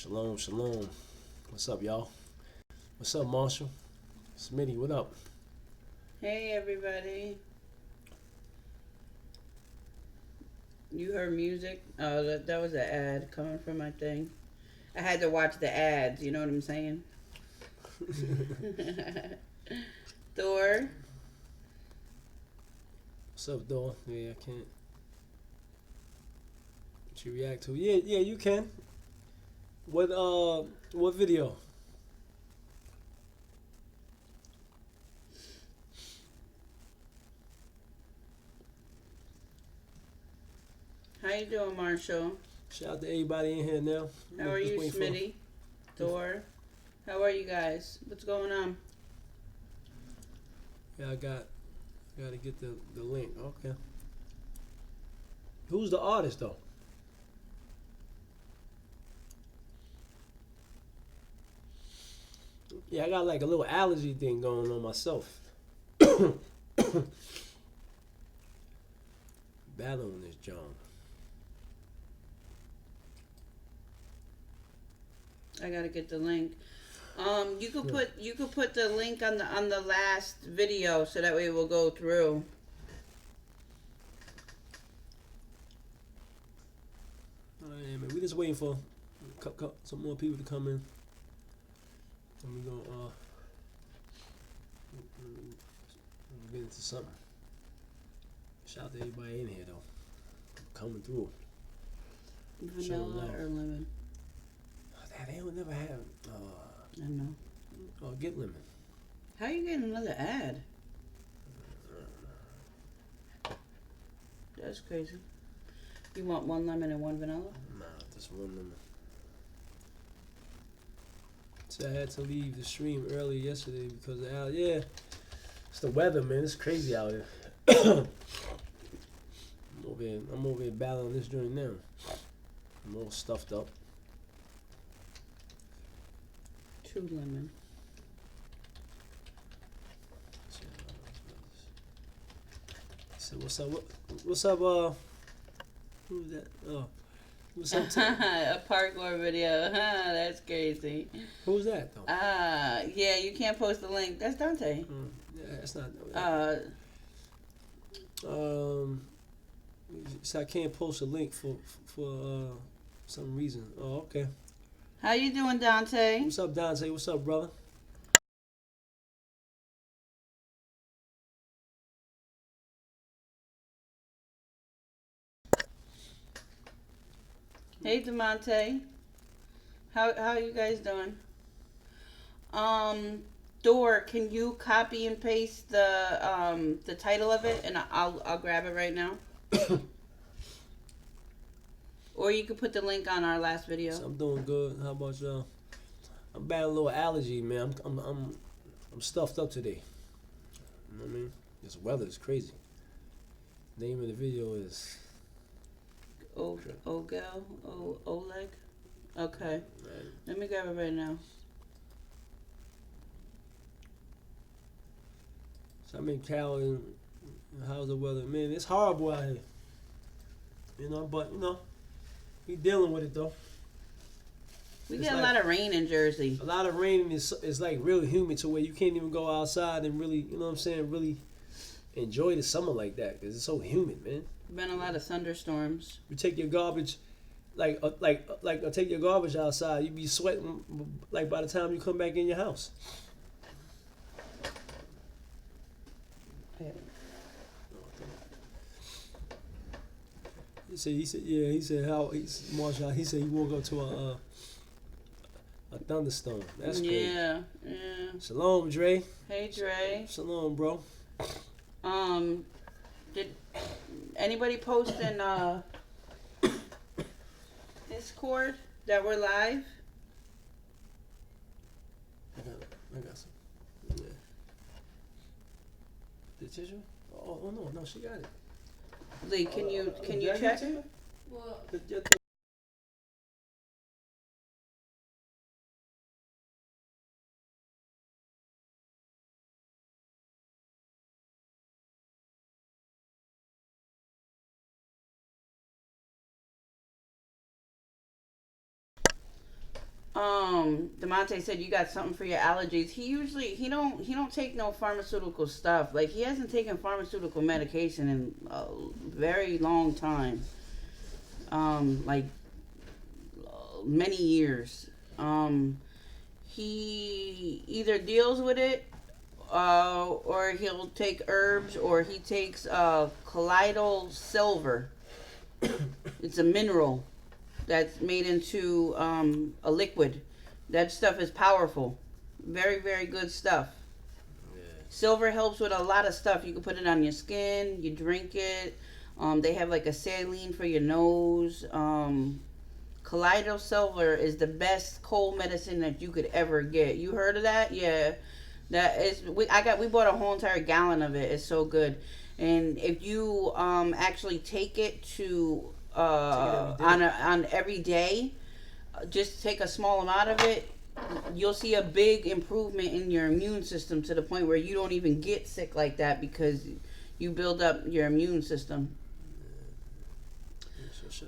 Shalom, shalom. What's up, y'all? What's up, Marshall? Smitty, what up? Hey everybody. You heard music? Oh, that was an ad coming from my thing. I had to watch the ads, you know what I'm saying? Thor. What's up, Dawn? Yeah, I can't. What you react to? Yeah, you can. What video? How you doing, Marshall? Shout out to everybody in here now. How are Just you, waiting for- Smitty? Thor. How are you guys? What's going on? Yeah, I gotta get the link. Okay. Who's the artist though? Yeah, I got like a little allergy thing going on myself. Battling this John. I gotta get the link. You could put the link on the last video so that way we'll go through. Alright, man. We just waiting for some more people to come in. And we gonna get into something. Shout out to everybody in here though. Coming through. Vanilla or lemon? They would never have I know. get lemon. How are you getting another ad? That's crazy. You want one lemon and one vanilla? Nah, just one lemon. So I had to leave the stream early yesterday because of it's the weather, man. It's crazy out here. I'm over here battling this joint now. I'm all stuffed up. 2 lemon. So what's up? What's up? Who's that? Oh, what's up? A parkour video. That's crazy. Who's that though? Yeah, you can't post the link. That's Dante. Yeah, it's not. So I can't post a link for some reason. Oh, okay. How you doing, Dante? What's up, Dante? What's up, brother? Hey, Demonte. How you guys doing? Dor, can you copy and paste the title of it, and I'll grab it right now. Or you could put the link on our last video. So I'm doing good. How about y'all? I'm battling a little allergy, man. I'm stuffed up today. You know what I mean? This weather is crazy. Name of the video is Oleg. Okay. Man. Let me grab it right now. So I'm in Cali. How's the weather? Man, it's horrible out here. But we dealing with it though. We It's get a like- lot of rain in Jersey. A lot of rain and it's like really humid to where you can't even go outside and really, you know what I'm saying, really enjoy the summer like that because it's so humid, man. Been a lot of thunderstorms. You take your garbage, take your garbage outside, you be sweating like by the time you come back in your house. He said Marshall, he said he woke up to a thunderstorm. That's crazy. Yeah. Shalom, Dre. Hey, Dre. Shalom, bro. Did anybody post in Discord that we're live? I got some. Yeah. The tissue? Oh no, she got it. Lee, can you Did I check? get to you? Well, Demonte said you got something for your allergies. He don't take no pharmaceutical stuff. Like, he hasn't taken pharmaceutical medication in a very long time. Like many years. He either deals with it, or he'll take herbs, or he takes colloidal silver. It's a mineral that's made into a liquid. That stuff is powerful. Very, very good stuff. Yeah. Silver helps with a lot of stuff. You can put it on your skin. You drink it. They have like a saline for your nose. Colloidal silver is the best cold medicine that you could ever get. You heard of that? Yeah. That is. We bought a whole entire gallon of it. It's so good. And if you actually take it to on every day, just take a small amount of it, you'll see a big improvement in your immune system, to the point where you don't even get sick like that, because you build up your immune system.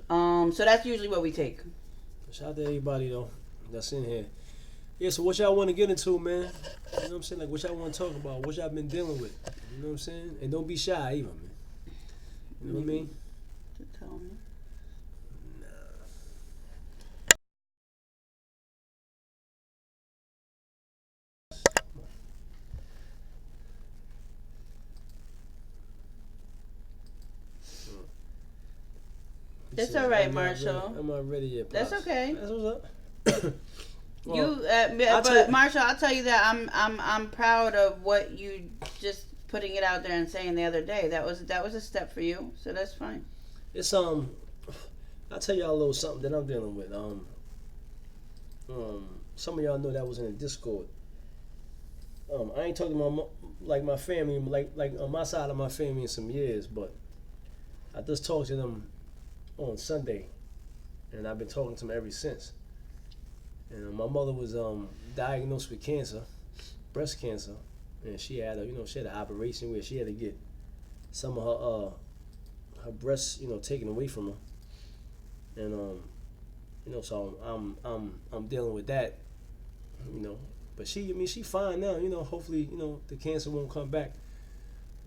So that's usually what we take. Shout out to everybody though that's in here. Yeah, so what y'all want to get into, man? You know what I'm saying? Like, what y'all want to talk about? What y'all been dealing with? You know what I'm saying? And don't be shy either, man. You know what I mean? To tell me. That's all right, Marshall. I'm not ready yet. That's okay. That's what's up. Well, but Marshall, I'll tell you that I'm proud of what you just putting it out there and saying the other day. That was a step for you, so that's fine. It's I'll tell y'all a little something that I'm dealing with. Some of y'all know that was in the Discord. I ain't talking about my family, like on my side of my family in some years, but I just talked to them on Sunday, and I've been talking to them ever since. And my mother was diagnosed with cancer, breast cancer, and she had an operation where she had to get some of her breasts, taken away from her. And so I'm dealing with that, But she fine now, Hopefully, the cancer won't come back.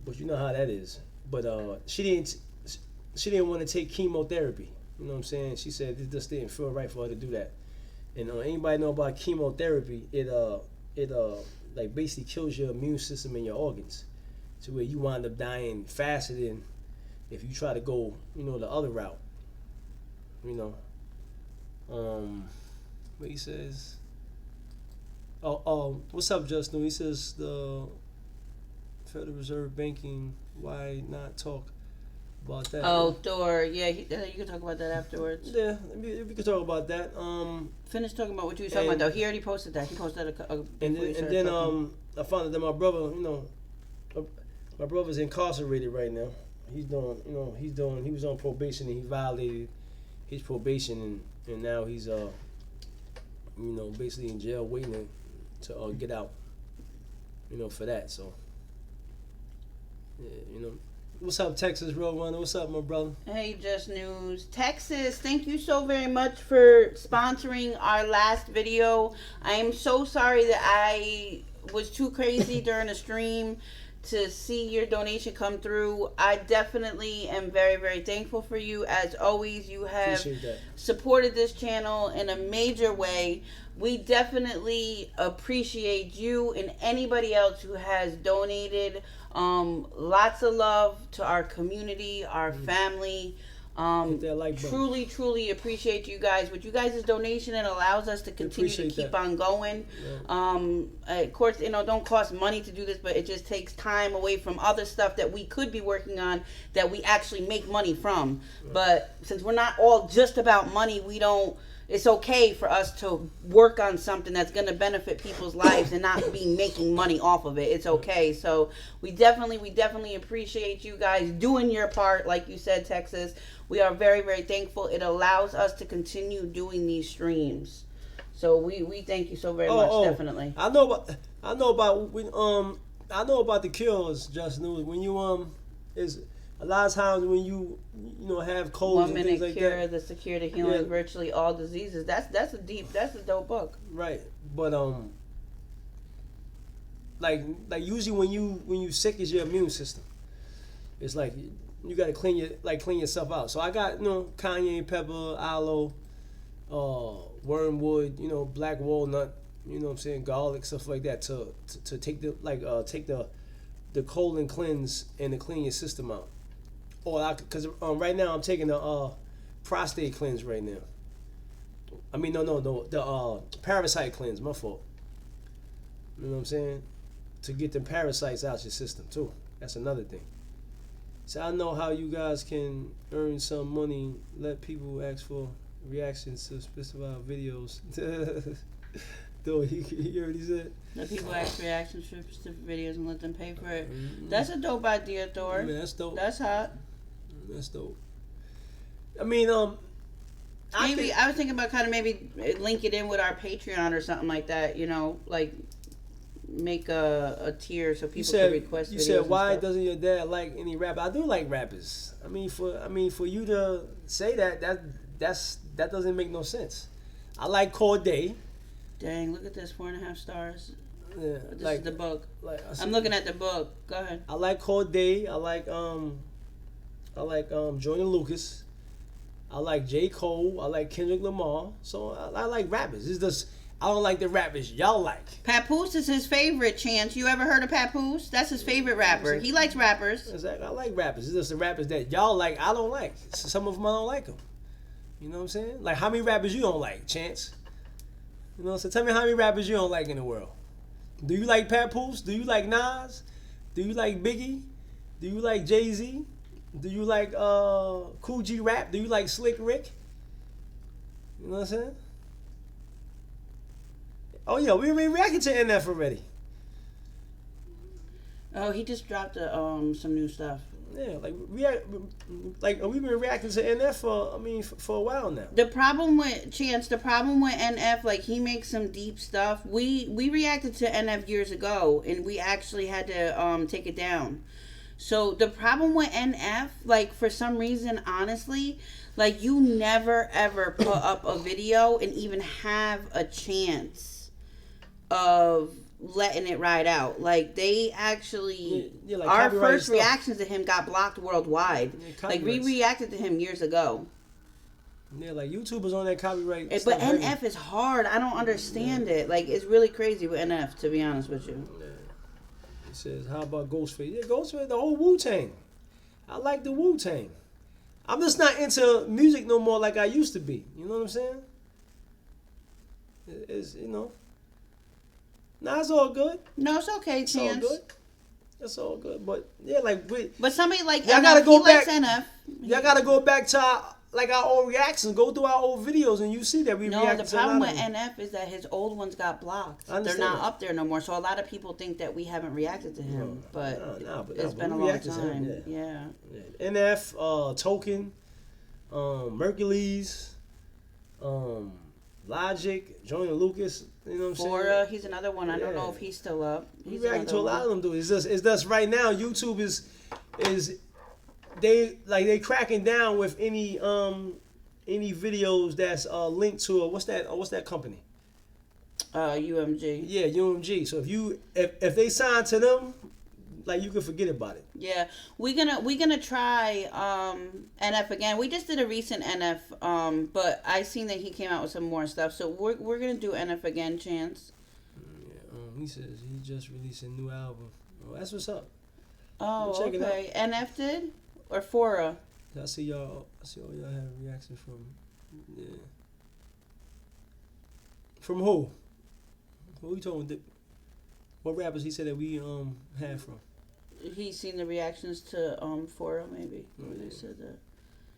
But you know how that is. But she didn't want to take chemotherapy. You know what I'm saying? She said it just didn't feel right for her to do that. And anybody know about chemotherapy? It like basically kills your immune system and your organs, to where you wind up dying faster than if you try to go, the other route. What he says? What's up, Justin? He says the Federal Reserve banking. Why not talk about that? Oh, Thor. Yeah, you can talk about that afterwards. Yeah, we can talk about that. Finish talking about what you were talking about, though. He already posted that. He posted and then I found out that my brother, my brother's incarcerated right now. He was on probation and he violated his probation, and now he's basically in jail waiting to get out, for that. So yeah, What's up, Texas Roadrunner? What's up, my brother? Hey, Just News. Texas, thank you so very much for sponsoring our last video. I am so sorry that I was too crazy during the stream to see your donation come through. I definitely am very, very thankful for you. As always, you have supported this channel in a major way. We definitely appreciate you and anybody else who has donated. Lots of love to our community, our family. Hit that like button. Truly appreciate you guys. With you guys' donation, it allows us to continue to keep on going. Yeah. Of course, don't cost money to do this, but it just takes time away from other stuff that we could be working on that we actually make money from. Right. But since we're not all just about money, it's okay for us to work on something that's going to benefit people's lives and not be making money off of it. It's okay. So we definitely appreciate you guys doing your part. Like you said, Texas, we are very, very thankful. It allows us to continue doing these streams. So we thank you so very much. Definitely. I know about the cures, Just News. When you a lot of times when you have colds 1 and things Minute like Cure, that. the secure to healing Yeah. virtually all diseases. That's a dope book. Right. But like usually when you sick is your immune system. It's like you gotta clean yourself out. So I got cayenne pepper, aloe, wormwood, black walnut, what I'm saying, garlic, stuff like that to take the colon cleanse and to clean your system out. Or because right now I'm taking the prostate cleanse right now. I mean no the parasite cleanse. My fault. You know what I'm saying? To get the parasites out your system too. That's another thing. So I know how you guys can earn some money. Let people ask for reactions to specified videos. Though he already said. Let people ask reactions for specific videos and let them pay for it. That's a dope idea, Thor. Man, that's dope. That's hot. That's dope. I mean, Maybe I was thinking about kind of maybe link it in with our Patreon or something like that. Like make a tier so people can request videos. You said why doesn't your dad like any rapper? I do like rappers. I mean for you to say that doesn't make no sense. I like Corday. Dang, look at this, 4.5 stars. Yeah, This is the book. I'm looking at the book. Go ahead. I like Corday. I like Jordan Lucas. I like J. Cole. I like Kendrick Lamar. So I like rappers. It's just I don't like the rappers y'all like. Papoose is his favorite, Chance. You ever heard of Papoose? That's his favorite rapper. He likes rappers. Exactly. I like rappers. It's just the rappers that y'all like I don't like. Some of them I don't like them. You know what I'm saying? Like how many rappers you don't like, Chance? So tell me how many rappers you don't like in the world. Do you like Papoose? Do you like Nas? Do you like Biggie? Do you like Jay-Z? Do you like Cool G Rap? Do you like Slick Rick? You know what I'm saying? Oh yeah, we reacted to NF already. Oh, he just dropped some new stuff. Yeah, we've been reacting to NF for a while now. The problem with NF, like he makes some deep stuff. We reacted to NF years ago, and we actually had to take it down. So the problem with NF, like for some reason, honestly, like you never ever put up a video and even have a chance of letting it ride out. Like they actually like our first stuff. reactions to him got blocked worldwide. Like we reacted to him years ago. Yeah, like YouTubers on that copyright But stuff, NF is hard. I don't understand it. Like it's really crazy with NF, to be honest with you. Yeah. It says, how about Ghostface? Yeah, Ghostface, the whole Wu-Tang. I like the Wu-Tang. I'm just not into music no more like I used to be. You know what I'm saying? It's Nah, it's all good. No, it's okay, It's Chance. all good. It's all good. But yeah, But somebody like y'all NF, gotta go he back. likes NF. Y'all gotta go back to our old reactions. Go through our old videos and you see that we No, reacted the to a lot problem of with them. NF is that his old ones got blocked. I They're understand not that. up there no more. So a lot of people think that we haven't reacted to him. But it's been we a long reacted to him, time. Yeah. NF, Token, Mercules, Logic, Jordan Lucas. You know what I'm saying? Fora, he's another one. I don't know if he's still up. We He's reacting to a another lot of them dudes. It's just right now YouTube is they cracking down with any videos that's linked to what's that company? UMG. Yeah, UMG. So if they sign to them, like you can forget about it. Yeah, we're gonna try NF again. We just did a recent NF, but I seen that he came out with some more stuff. So we're gonna do NF again, Chance. Yeah, he says he just released a new album. Oh, that's what's up. Oh, Check it okay. NF did or Fora? I see all y'all have reactions from. Yeah. From who? Who you talking? What rappers he said that we had from? He's seen the reactions to Fora maybe. When they said that.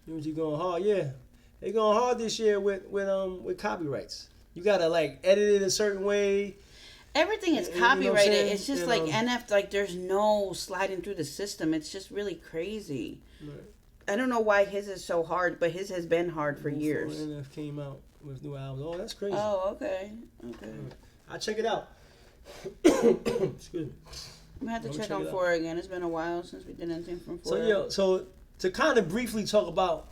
UMG going hard, yeah. They going hard this year with copyrights. You gotta like edit it a certain way. Everything is You know what I'm copyrighted. saying? It's just And, like NF. Like there's no sliding through the system. It's just really crazy. Right. I don't know why his is so hard, but his has been hard for Before years. NF came out with new albums. Oh, that's crazy. Oh, okay. I'll check it out. Excuse me. I'm gonna have to I'm check check on it out. 4 again. It's been a while since we did anything from 4. So yeah, so to kind of briefly talk about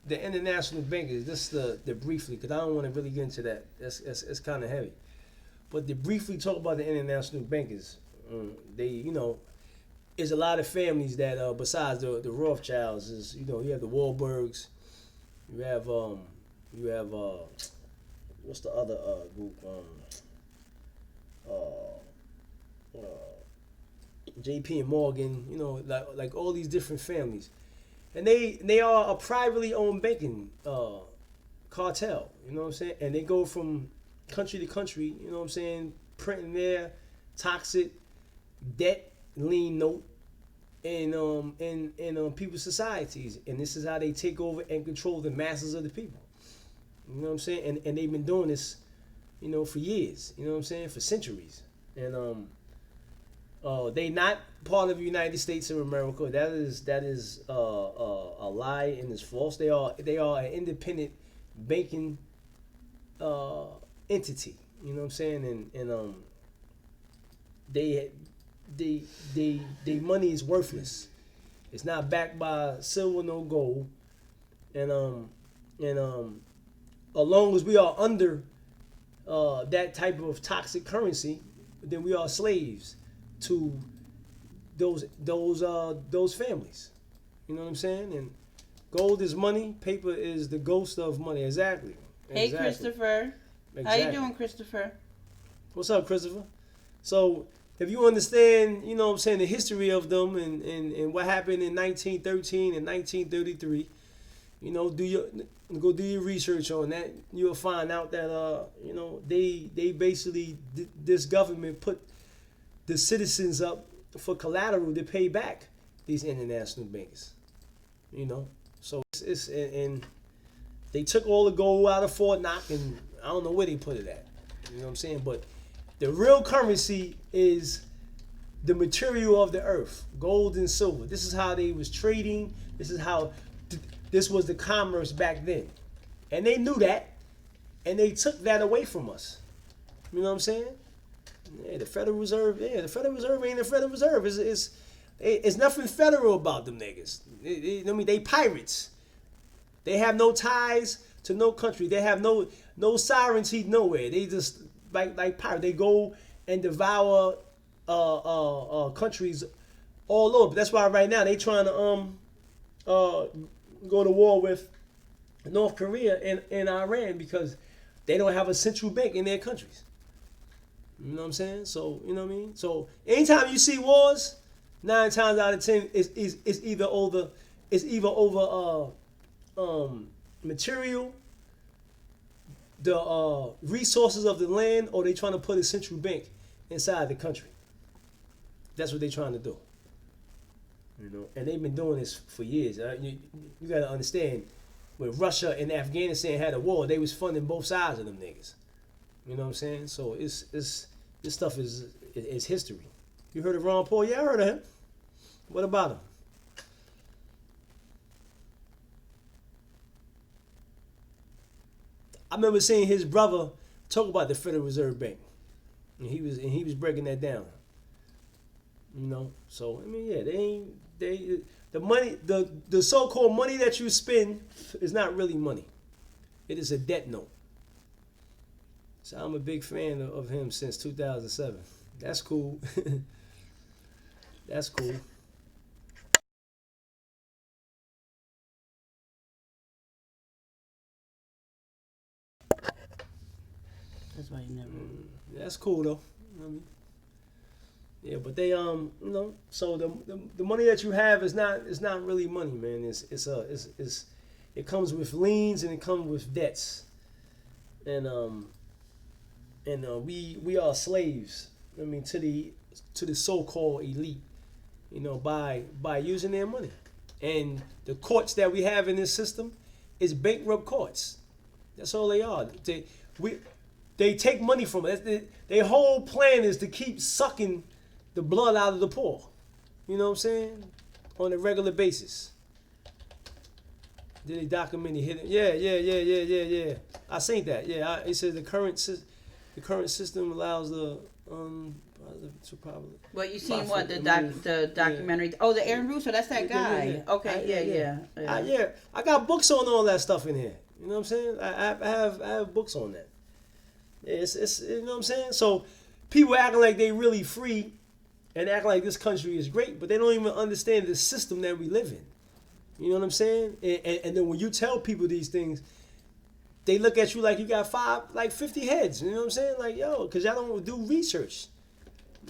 the international bankers, this the briefly, because I don't want to really get into that. It's kind of heavy. But to briefly talk about the international bankers, they, you know, is a lot of families that besides the Rothschilds, is, you know, you have the Wahlbergs, you have what's the other group, J.P. and Morgan, you know, like all these different families, and they are a privately owned banking cartel. You know what I'm saying? And they go from country to country. You know what I'm saying? Printing their toxic debt lien note in people's societies, and this is how they take over and control the masses of the people. You know what I'm saying? And they've been doing this, you know, for years. You know what I'm saying? For centuries. And they not part of the United States of America. That is a lie and is false. They are an independent banking entity. You know what I'm saying? And they money is worthless. It's not backed by silver nor gold. And as long as we are under that type of toxic currency, then we are slaves to those families. You know what I'm saying? And gold is money, paper is the ghost of money. Exactly. Hey, Christopher. Exactly. How you doing, Christopher? What's up, Christopher? So if you understand, you know what I'm saying, the history of them and what happened in 1913 and 1933, you know, go do your research on that. You'll find out that you know, they basically, this government put the citizens up for collateral to pay back these international banks. You know, so it's and they took all the gold out of Fort Knox, and I don't know where they put it at. You know what I'm saying? But the real currency is the material of the earth, gold and silver. This is how they was trading. This is how this was the commerce back then, and they knew that, and they took that away from us. You know what I'm saying? Yeah, the Federal Reserve. Yeah, the Federal Reserve ain't the Federal Reserve. It's nothing federal about them niggas. I mean, they pirates. They have no ties to no country. They have no sovereignty nowhere. They just like pirates. They go and devour countries all over. That's why right now they trying to go to war with North Korea and Iran, because they don't have a central bank in their countries. You know what I'm saying? So, you know what I mean? So anytime you see wars, 9 times out of 10 it's either over material, the resources of the land, or they trying to put a central bank inside the country. That's what they trying to do. You know, and they've been doing this for years. You got to understand, when Russia and Afghanistan had a war, they was funding both sides of them niggas. You know what I'm saying? So it's this stuff is history. You heard of Ron Paul? Yeah, I heard of him. What about him? I remember seeing his brother talk about the Federal Reserve Bank, and he was breaking that down. You know, so I mean, yeah, the money, the so-called money that you spend is not really money. It is a debt note. So I'm a big fan of him since 2007. That's cool. That's cool. That's why you never. That's cool though. You know what I mean? Yeah, but they you know, so the money that you have is not really money, man. It comes with liens and it comes with debts, and we are slaves. I mean, to the so-called elite, you know, by using their money, and the courts that we have in this system is bankrupt courts. That's all they are. They take money from us. Their whole plan is to keep sucking the blood out of the poor. You know what I'm saying? On a regular basis. Did they document it? Yeah. I seen that. Yeah, it says the current system allows the Too probably. Well, you seen About what for- the documentary? Yeah. Oh, the Aaron Russo. That's that guy. Yeah. Okay, yeah. Yeah. I got books on all that stuff in here. You know what I'm saying? I have books on that. It's you know what I'm saying? So people acting like they really free and acting like this country is great, but they don't even understand the system that we live in. You know what I'm saying? And then when you tell people these things, they look at you like you got 50 heads. You know what I'm saying? Like, yo, because y'all don't do research.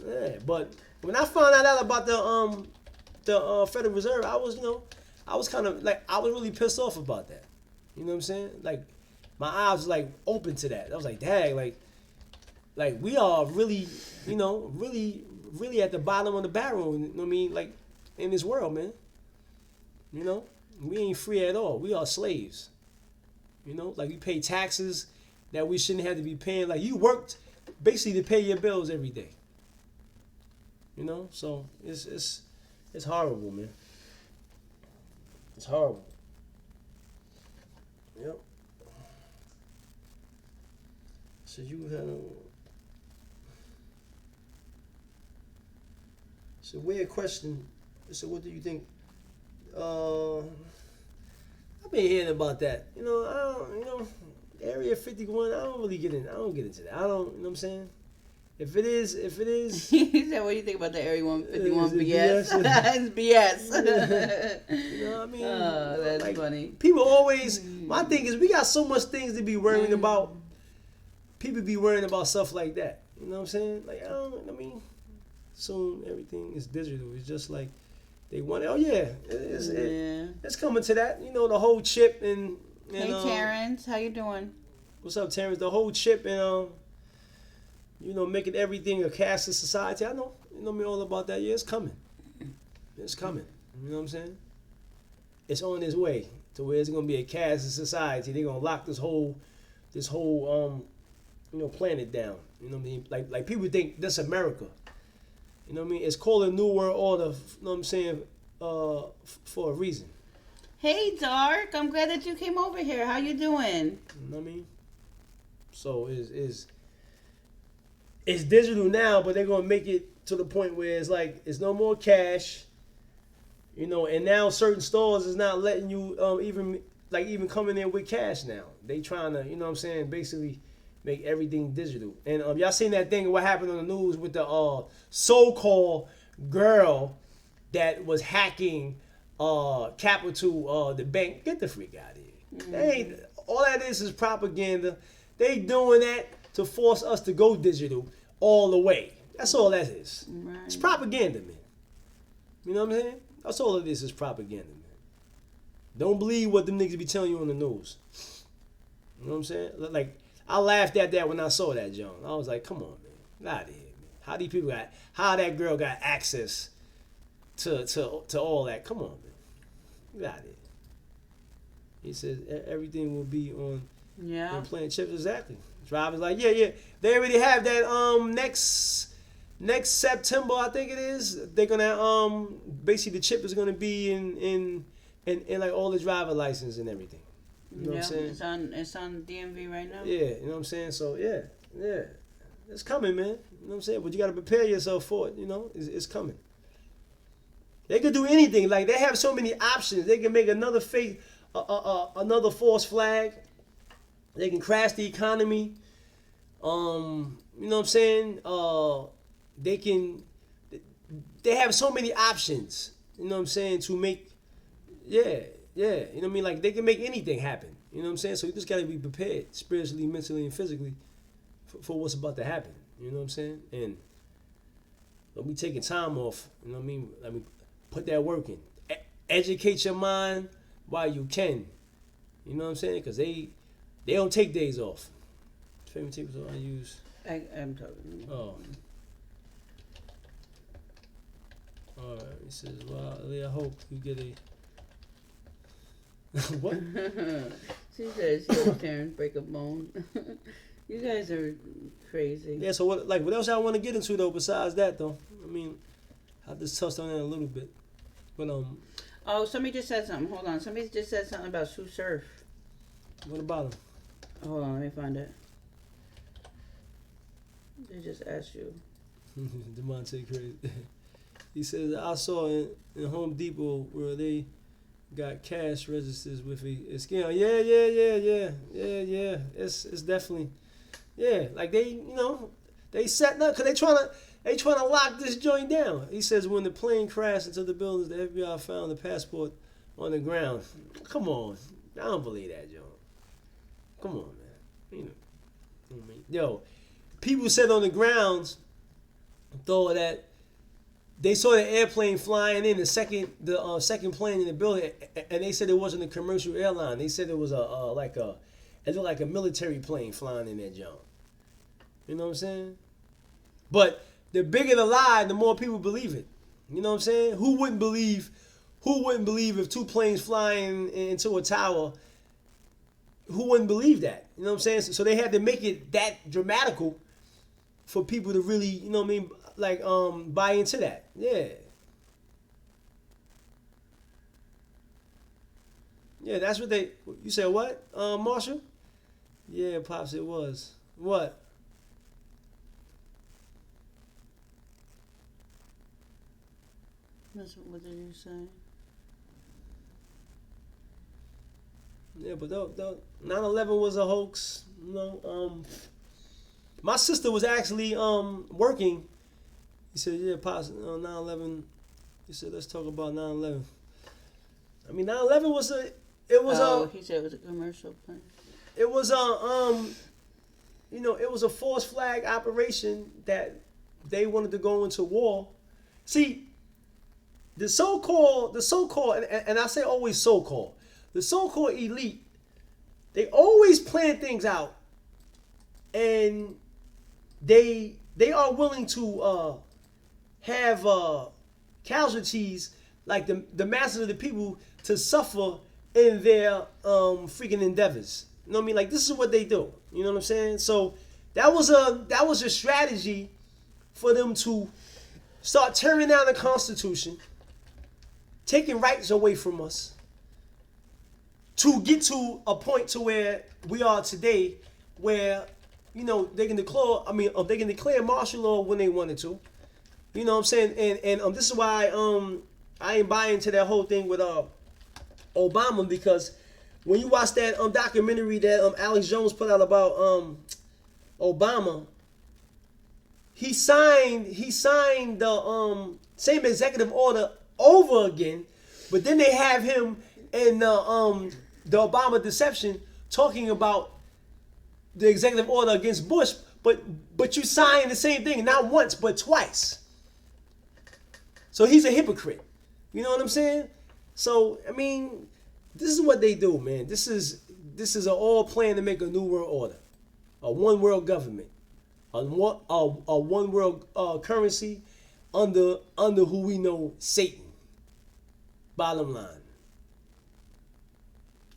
Yeah, but when I found out about the Federal Reserve, I was kind of like, I was really pissed off about that. You know what I'm saying? Like, my eyes was like open to that. I was like, dang, like we are really, really at the bottom of the barrel. You know what I mean? Like, in this world, man. You know, we ain't free at all. We are slaves. You know, like we pay taxes that we shouldn't have to be paying. Like you worked basically to pay your bills every day. You know, so it's horrible, man. It's horrible. Yep. So you had it's a weird question. So what do you think? I've been hearing about that. I don't, Area 51. I don't really get in. I don't get into that. I don't. You know what I'm saying? If it is. He said, "What do you think about the Area 151 BS?" It's BS. You know what I mean? Oh, that's like, funny. People always. My thing is, we got so much things to be worrying about. People be worrying about stuff like that. You know what I'm saying? Like soon everything is digital. It's just like they want. Oh yeah, it's coming to that. The whole chip and hey Terrence, how you doing? What's up, Terrence? The whole chip and making everything a cashless society. I know. You know me all about that. Yeah, it's coming. It's coming. You know what I'm saying? It's on its way to where it's gonna be a cashless society. They're gonna lock this whole planet down. You know what I mean? Like people think that's America. You know what I mean? It's called a New World Order. You know what I'm saying? For a reason. Hey, Dark. I'm glad that you came over here. How you doing? You know what I mean? So it's digital now, but they're gonna make it to the point where it's like it's no more cash. And now certain stores is not letting you even come in there with cash now. They trying to, you know what I'm saying, basically make everything digital. And y'all seen that thing what happened on the news with the so-called girl that was hacking Capital, the bank. Get the freak out of here. They ain't, all that is propaganda. They doing that to force us to go digital all the way. That's all that is. Right. It's propaganda, man. You know what I'm saying? That's all it is propaganda, man. Don't believe what them niggas be telling you on the news. You know what I'm saying? Like, I laughed at that when I saw that, John. I was like, come on, man. Get out of here, man. How that girl got access to all that? Come on, man. Get out of here. He says everything will be on playing chips. Exactly. Drivers like, yeah. They already have that next September, I think it is. They're gonna basically the chip is gonna be in like all the driver license and everything. You know what I'm saying? It's on DMV right now. Yeah, you know what I'm saying? So yeah. It's coming, man. You know what I'm saying? But you gotta prepare yourself for it, it's coming. They could do anything. Like they have so many options. They can make another fake another false flag. They can crash the economy. You know what I'm saying? They have so many options, you know what I'm saying, to make, you know what I mean? Like, they can make anything happen, you know what I'm saying? So you just got to be prepared, spiritually, mentally, and physically, for what's about to happen, you know what I'm saying? And don't be taking time off, you know what I mean? I mean, put that work in. Educate your mind while you can, you know what I'm saying? Because they don't take days off. Favorite tape I use. I'm talking. Oh. All right. He says, "Well, I hope you get a." What? She says, "Yo, Terrence, break a bone." You guys are crazy. Yeah. So what else I want to get into though? Besides that though, I mean, I just touched on that a little bit, but Oh, somebody just said something. Hold on. Somebody just said something about Sue Surf. What about him? Hold on. Let me find it. They just asked you. Demonte crazy. He says I saw in Home Depot where they got cash registers with a scale. Yeah. It's definitely Like they setting up because they trying to lock this joint down. He says when the plane crashed into the buildings, the FBI found the passport on the ground. Come on, I don't believe that, Joe. Come on, man. Yo, people said on the grounds though that they saw the airplane flying in the second plane in the building, and they said it wasn't a commercial airline. They said it was it looked like a military plane flying in that jump. You know what I'm saying? But the bigger the lie, the more people believe it. You know what I'm saying? Who wouldn't believe if two planes flying into a tower? Who wouldn't believe that? You know what I'm saying? So they had to make it that dramatical for people to really, you know what I mean, like buy into that. Yeah. Yeah, that's what they. You said what, Marshall? Yeah, Pops, it was. What? What did you say? Yeah, but 9/11 was a hoax. My sister was actually working. He said, "Yeah, Pops, 9/11." He said, "Let's talk about 9/11." I mean, 9/11 was a. It was he said it was a commercial plane. It was it was a false flag operation that they wanted to go into war. See, the so-called, and I say always so-called, the so-called elite, they always plan things out, and they are willing to have casualties like the masses of the people to suffer in their freaking endeavors. You know what I mean? Like, this is what they do. You know what I'm saying? So that was a strategy for them to start tearing down the Constitution, taking rights away from us, to get to a point to where we are today, where they can declare martial law when they wanted to. You know what I'm saying? And this is why I ain't buying into that whole thing with Obama, because when you watch that documentary that Alex Jones put out about Obama, he signed the same executive order over again, but then they have him in the Obama deception talking about the executive order against Bush, but you signed the same thing not once but twice. So he's a hypocrite. You know what I'm saying? So I mean, this is what they do, man. This is an all plan to make a new world order, a one world government, a one world currency under who we know, Satan. Bottom line.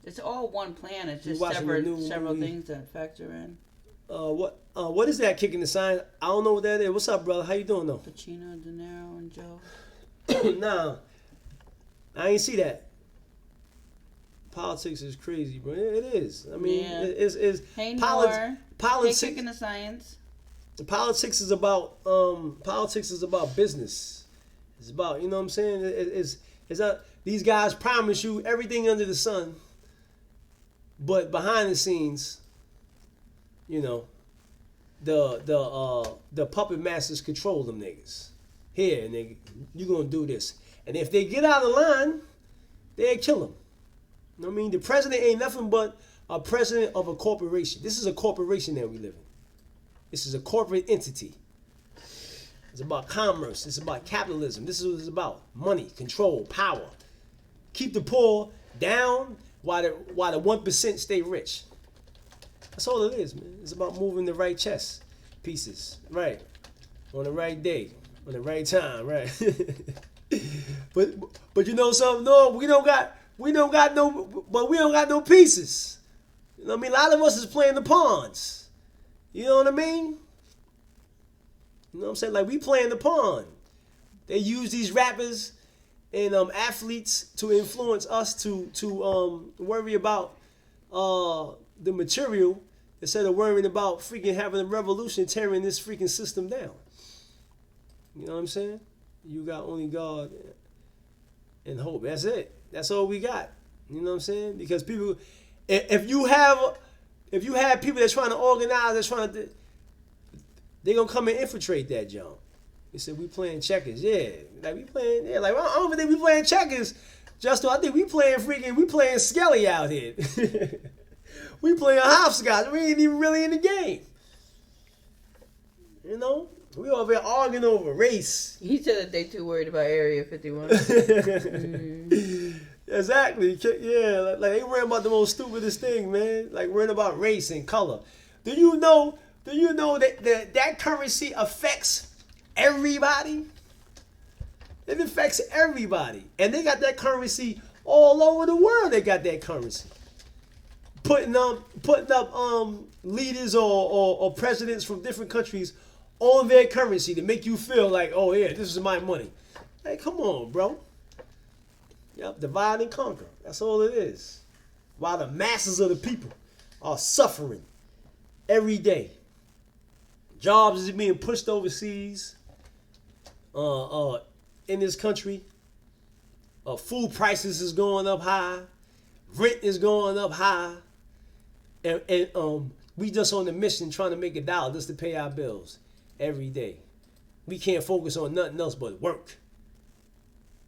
It's all one plan. It's just several things that factor in. What is that kicking the sign? I don't know what that is. What's up, brother? How you doing though? Pacino, De Niro, and Joe. Nah, I ain't see that. Politics is crazy, bro. It is. I mean, it's politics. Kicking the science. Politics is about business. It's about, you know what I'm saying? It's not, these guys promise you everything under the sun, but behind the scenes, the puppet masters control them niggas. Here, nigga, you gonna do this, and if they get out of line, they'll kill them. You know what I mean? The president ain't nothing but a president of a corporation. This is a corporation that we live in. This is a corporate entity. It's about commerce. It's about capitalism. This is what it's about. Money, control, power. Keep the poor down while the 1% stay rich. That's all it is, man. It's about moving the right chess pieces, right, on the right day, on the right time, right. but you know something? No, we don't got no pieces. You know what I mean? A lot of us is playing the pawns. You know what I mean? You know what I'm saying? Like, we playing the pawn. They use these rappers and athletes to influence us to worry about the material instead of worrying about freaking having a revolution tearing this freaking system down. You know what I'm saying? You got only God and hope. That's it. That's all we got. You know what I'm saying? Because people, if you have people that's trying to organize, that's trying to, they gonna come and infiltrate that jump. They said we playing checkers, yeah. Like we playing, yeah. Like I don't even think we playing checkers. Justin, I think we playing Skelly out here. We playing hopscotch. We ain't even really in the game. You know, we over here arguing over race. He said that they too worried about Area 51. Mm. Exactly. Yeah, like they worrying about the most stupidest thing, man. Like worrying about race and color. Do you know that currency affects everybody? It affects everybody. And they got that currency all over the world. They got that currency. Putting up leaders or presidents from different countries on their currency to make you feel like, oh yeah, this is my money. Hey, come on, bro. Yep, divide and conquer. That's all it is. While the masses of the people are suffering every day. Jobs is being pushed overseas. In this country. Food prices is going up high. Rent is going up high. And we just on the mission trying to make $1 just to pay our bills every day. We can't focus on nothing else but work.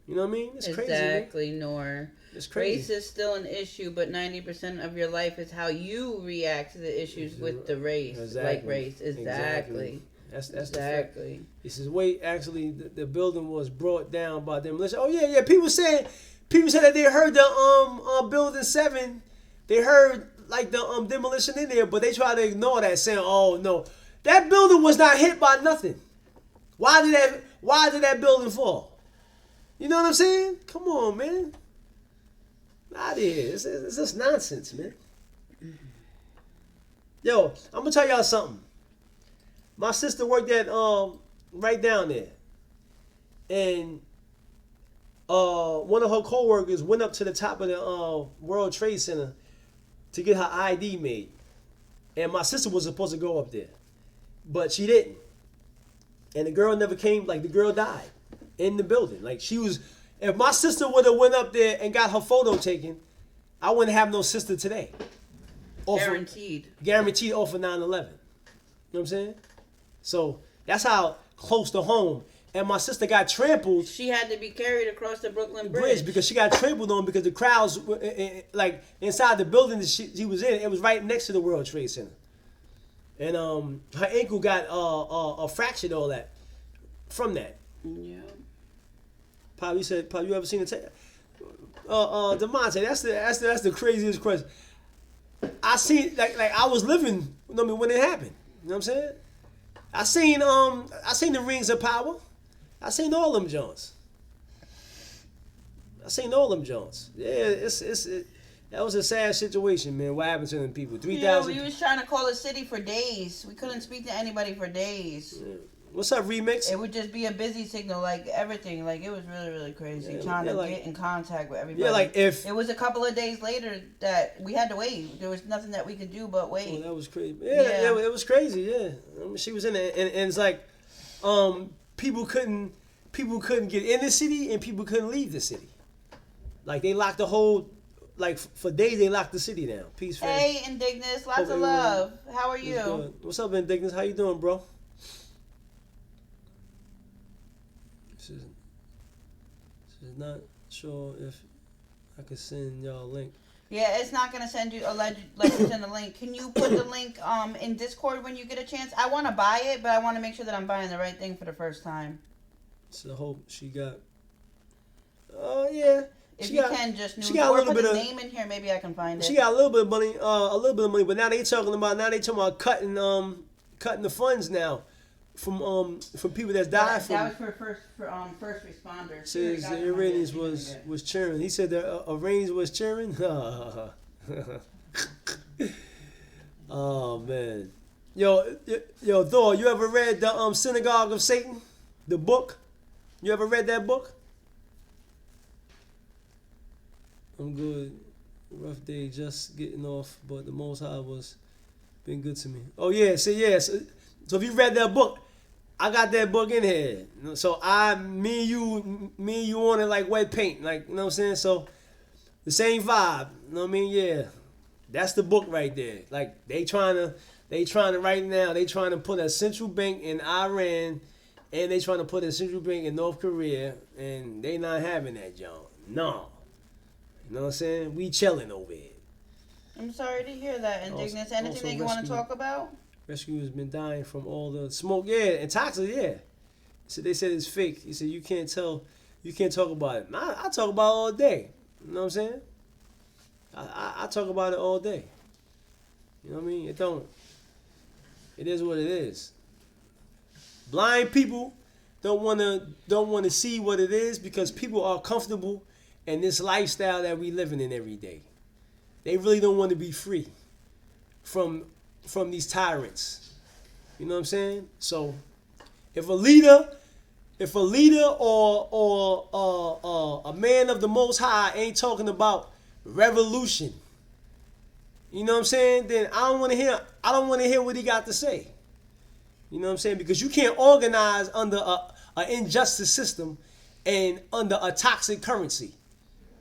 You know what I mean? It's crazy. Exactly, Nor. It's crazy. Race is still an issue, but 90% of your life is how you react to the issues with the race. Exactly. Like race. Exactly. That's exactly. The this is wait. Actually, the building was brought down by demolition. Oh yeah. People said that they heard the building 7. They heard like the demolition in there, but they tried to ignore that, saying, "Oh no, that building was not hit by nothing. Why did that building fall?" You know what I'm saying? Come on, man. Out of here. It's just nonsense, man. Yo, I'm gonna tell y'all something. My sister worked at right down there, and one of her coworkers went up to the top of the World Trade Center to get her ID made, and my sister was supposed to go up there, but she didn't, and the girl never came. Like the girl died in the building. Like she was. If my sister would have went up there and got her photo taken, I wouldn't have no sister today. Guaranteed off of 9/11. You know what I'm saying? So that's how close to home. And my sister got trampled. She had to be carried across the Brooklyn Bridge because she got trampled on because the crowds were like inside the building that she was in. It was right next to the World Trade Center, and her ankle got fractured, all that from that. Yeah. Pop, you ever seen it? Demonte, that's the craziest question. I seen like I was living. I mean, when it happened. You know what I'm saying? I seen the Rings of Power. I seen all them Jones. Yeah, that was a sad situation, man. What happened to them people? 3,000. Yeah, we was trying to call the city for days. We couldn't speak to anybody for days. Yeah. What's up, Remix? It would just be a busy signal, like everything. Like it was really, really crazy trying to get in contact with everybody. Yeah, like if it was a couple of days later that we had to wait. There was nothing that we could do but wait. Oh, that was crazy. Yeah, it was crazy. Yeah, I mean, she was in it, and it's like, people couldn't get in the city and people couldn't leave the city. Like they locked the whole, like for days they locked the city down. Peace, fam. Hey, Indignus, lots of love. How are you? What's up, Indignus? How you doing, bro? She's not sure if I could send y'all a link. Yeah, it's not gonna send you let you send a link. Can you put the link in Discord when you get a chance? I want to buy it, but I want to make sure that I'm buying the right thing for the first time. So I hope she got. Oh yeah. If you can just she got a little put bit the of name in here, maybe I can find it. She got a little bit of money, but now they talking about cutting the funds now from people that died from. That was for first responders. Says the Iranians was cheering. He said the Iranians was cheering. Oh man, yo, Thor, you ever read the Synagogue of Satan, the book? You ever read that book? I'm good. Rough day, just getting off, but the Most High was been good to me. Oh yeah, so if you read that book, I got that book in here. So me and you on it like wet paint. Like, you know what I'm saying? So the same vibe. You know what I mean? Yeah. That's the book right there. Like they trying to right now, they trying to put a central bank in Iran and they trying to put a central bank in North Korea, and they not having that, John. No. You know what I'm saying? We chilling over here. I'm sorry to hear that, Indignance. Also Anything that you want to talk about? Rescue has been dying from all the smoke. Yeah, and toxic, yeah. So they said it's fake. He said you can't talk about it. I talk about it all day. You know what I'm saying? I talk about it all day. You know what I mean? It is what it is. Blind people don't wanna see what it is because people are comfortable in this lifestyle that we living in every day. They really don't want to be free from these tyrants. You know what I'm saying? So if a leader or a man of the Most High ain't talking about revolution, you know what I'm saying? Then I don't want to hear what he got to say. You know what I'm saying? Because you can't organize under an injustice system and under a toxic currency.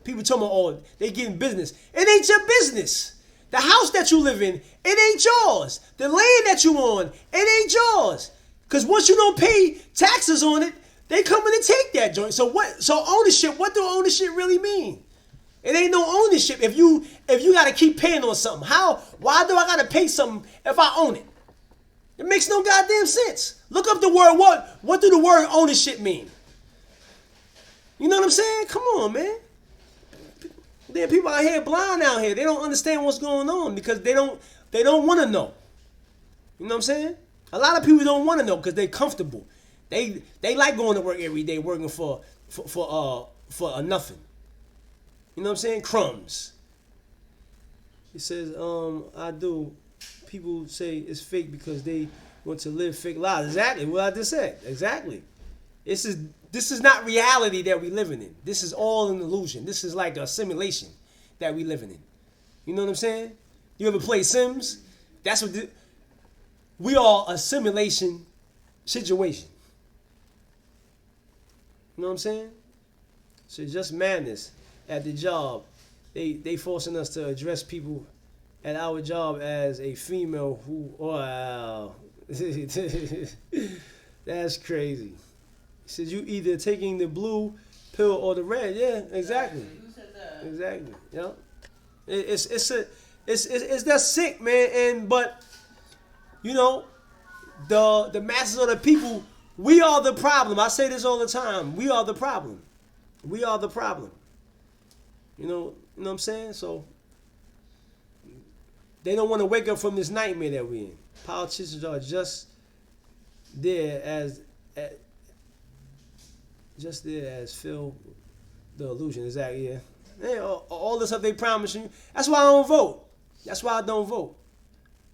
People talking about, oh, they getting business. It ain't your business. The house that you live in, it ain't yours. The land that you on, it ain't yours. Because once you don't pay taxes on it, they coming to take that joint. So ownership, what do ownership really mean? It ain't no ownership if you gotta keep paying on something. Why do I gotta pay something if I own it? It makes no goddamn sense. Look up the word, what do the word ownership mean? You know what I'm saying? Come on, man. There are people out here blind out here. They don't understand what's going on because they don't want to know. You know what I'm saying? A lot of people don't want to know because they're comfortable. They like going to work every day working for nothing. You know what I'm saying? Crumbs. He says, I do. People say it's fake because they want to live fake lives. Exactly what I just said. Exactly. This is not reality that we living in. This is all an illusion. This is like a simulation that we living in. You know what I'm saying? You ever play Sims? That's what we are, a simulation situation. You know what I'm saying? So it's just madness at the job. They forcing us to address people at our job as a female who, wow. That's crazy. He says you either taking the blue pill or the red. Yeah, exactly. Who said that? Exactly. Yeah. It's that sick, man. But you know, the masses of the people, we are the problem. I say this all the time. We are the problem. We are the problem. You know what I'm saying? So they don't want to wake up from this nightmare that we're in. Politicians are just there as fill the illusion. Exactly. Yeah. All the stuff they promise you. That's why I don't vote. That's why I don't vote.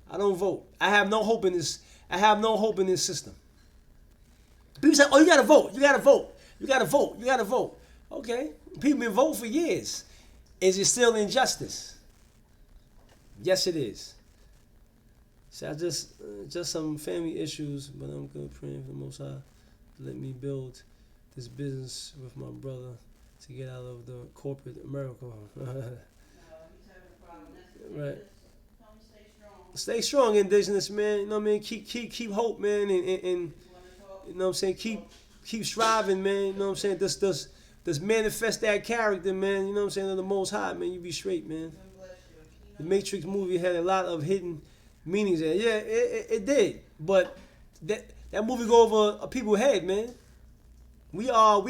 I don't vote. I have no hope in this. I have no hope in this system. People say, "Oh, you gotta vote. You gotta vote. You gotta vote. You gotta vote." Okay. People been voting for years. Is it still injustice? Yes, it is. So I just some family issues, but I'm good praying for the Most High to let me build this business with my brother to get out of the corporate America. Right. Stay strong, Indigenous, man. You know what I mean? Keep hope, man, and you know what I'm saying? Keep striving, man. You know what I'm saying? Just manifest that character, man. You know what I'm saying? Of the Most High, man. You be straight, man. The Matrix movie had a lot of hidden meanings in it. Yeah, it did. But that movie go over people's head, man. We are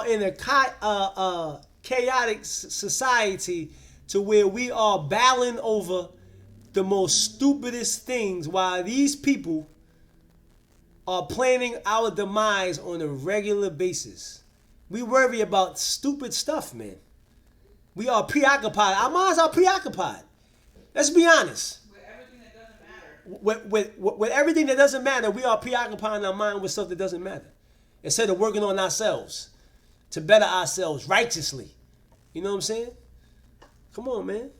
in a chaotic society to where we are battling over the most stupidest things while these people are planning our demise on a regular basis. We worry about stupid stuff, man. We are preoccupied. Our minds are preoccupied. Let's be honest. With everything that doesn't matter. With everything that doesn't matter, we are preoccupying our mind with stuff that doesn't matter. Instead of working on ourselves to better ourselves righteously. You know what I'm saying? Come on, man.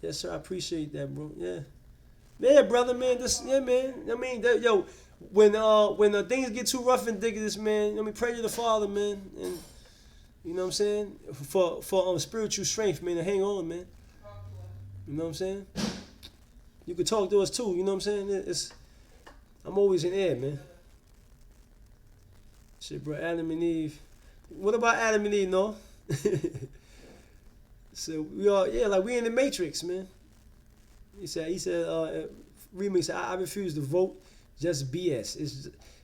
Yes, sir. I appreciate that, bro. Yeah. Yeah, brother, man. Yeah, man. I mean, when things get too rough and ridiculous, man, let me pray to the Father, man, and you know what I'm saying, for spiritual strength, man, to hang on, man. You know what I'm saying? You can talk to us too. You know what I'm saying? I'm always in air, man. Shit, bro, Adam and Eve. What about Adam and Eve, no? So we are, yeah, like we in the Matrix, man. He said, remix. I refuse to vote. Just BS.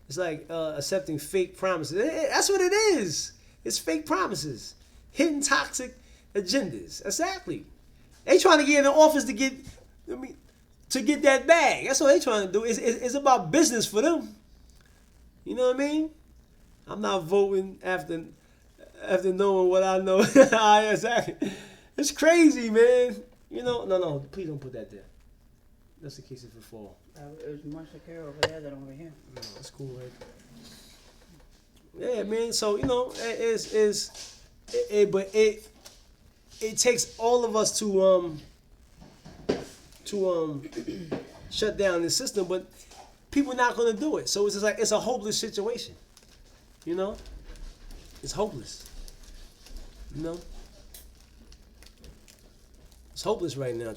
It's like accepting fake promises. That's what it is. It's fake promises, hidden toxic agendas. Exactly. They trying to get in the office to get that bag. That's what they trying to do. It's about business for them. You know what I mean? I'm not voting after knowing what I know. Exactly. It's crazy, man. You know, no, please don't put that there. That's the case if it fall. It was more secure over there than over here. No, that's cool, right? Yeah, man. So you know, but it takes all of us to shut down the system, but people not gonna do it. So it's just like it's a hopeless situation. You know, it's hopeless. You know, it's hopeless right now.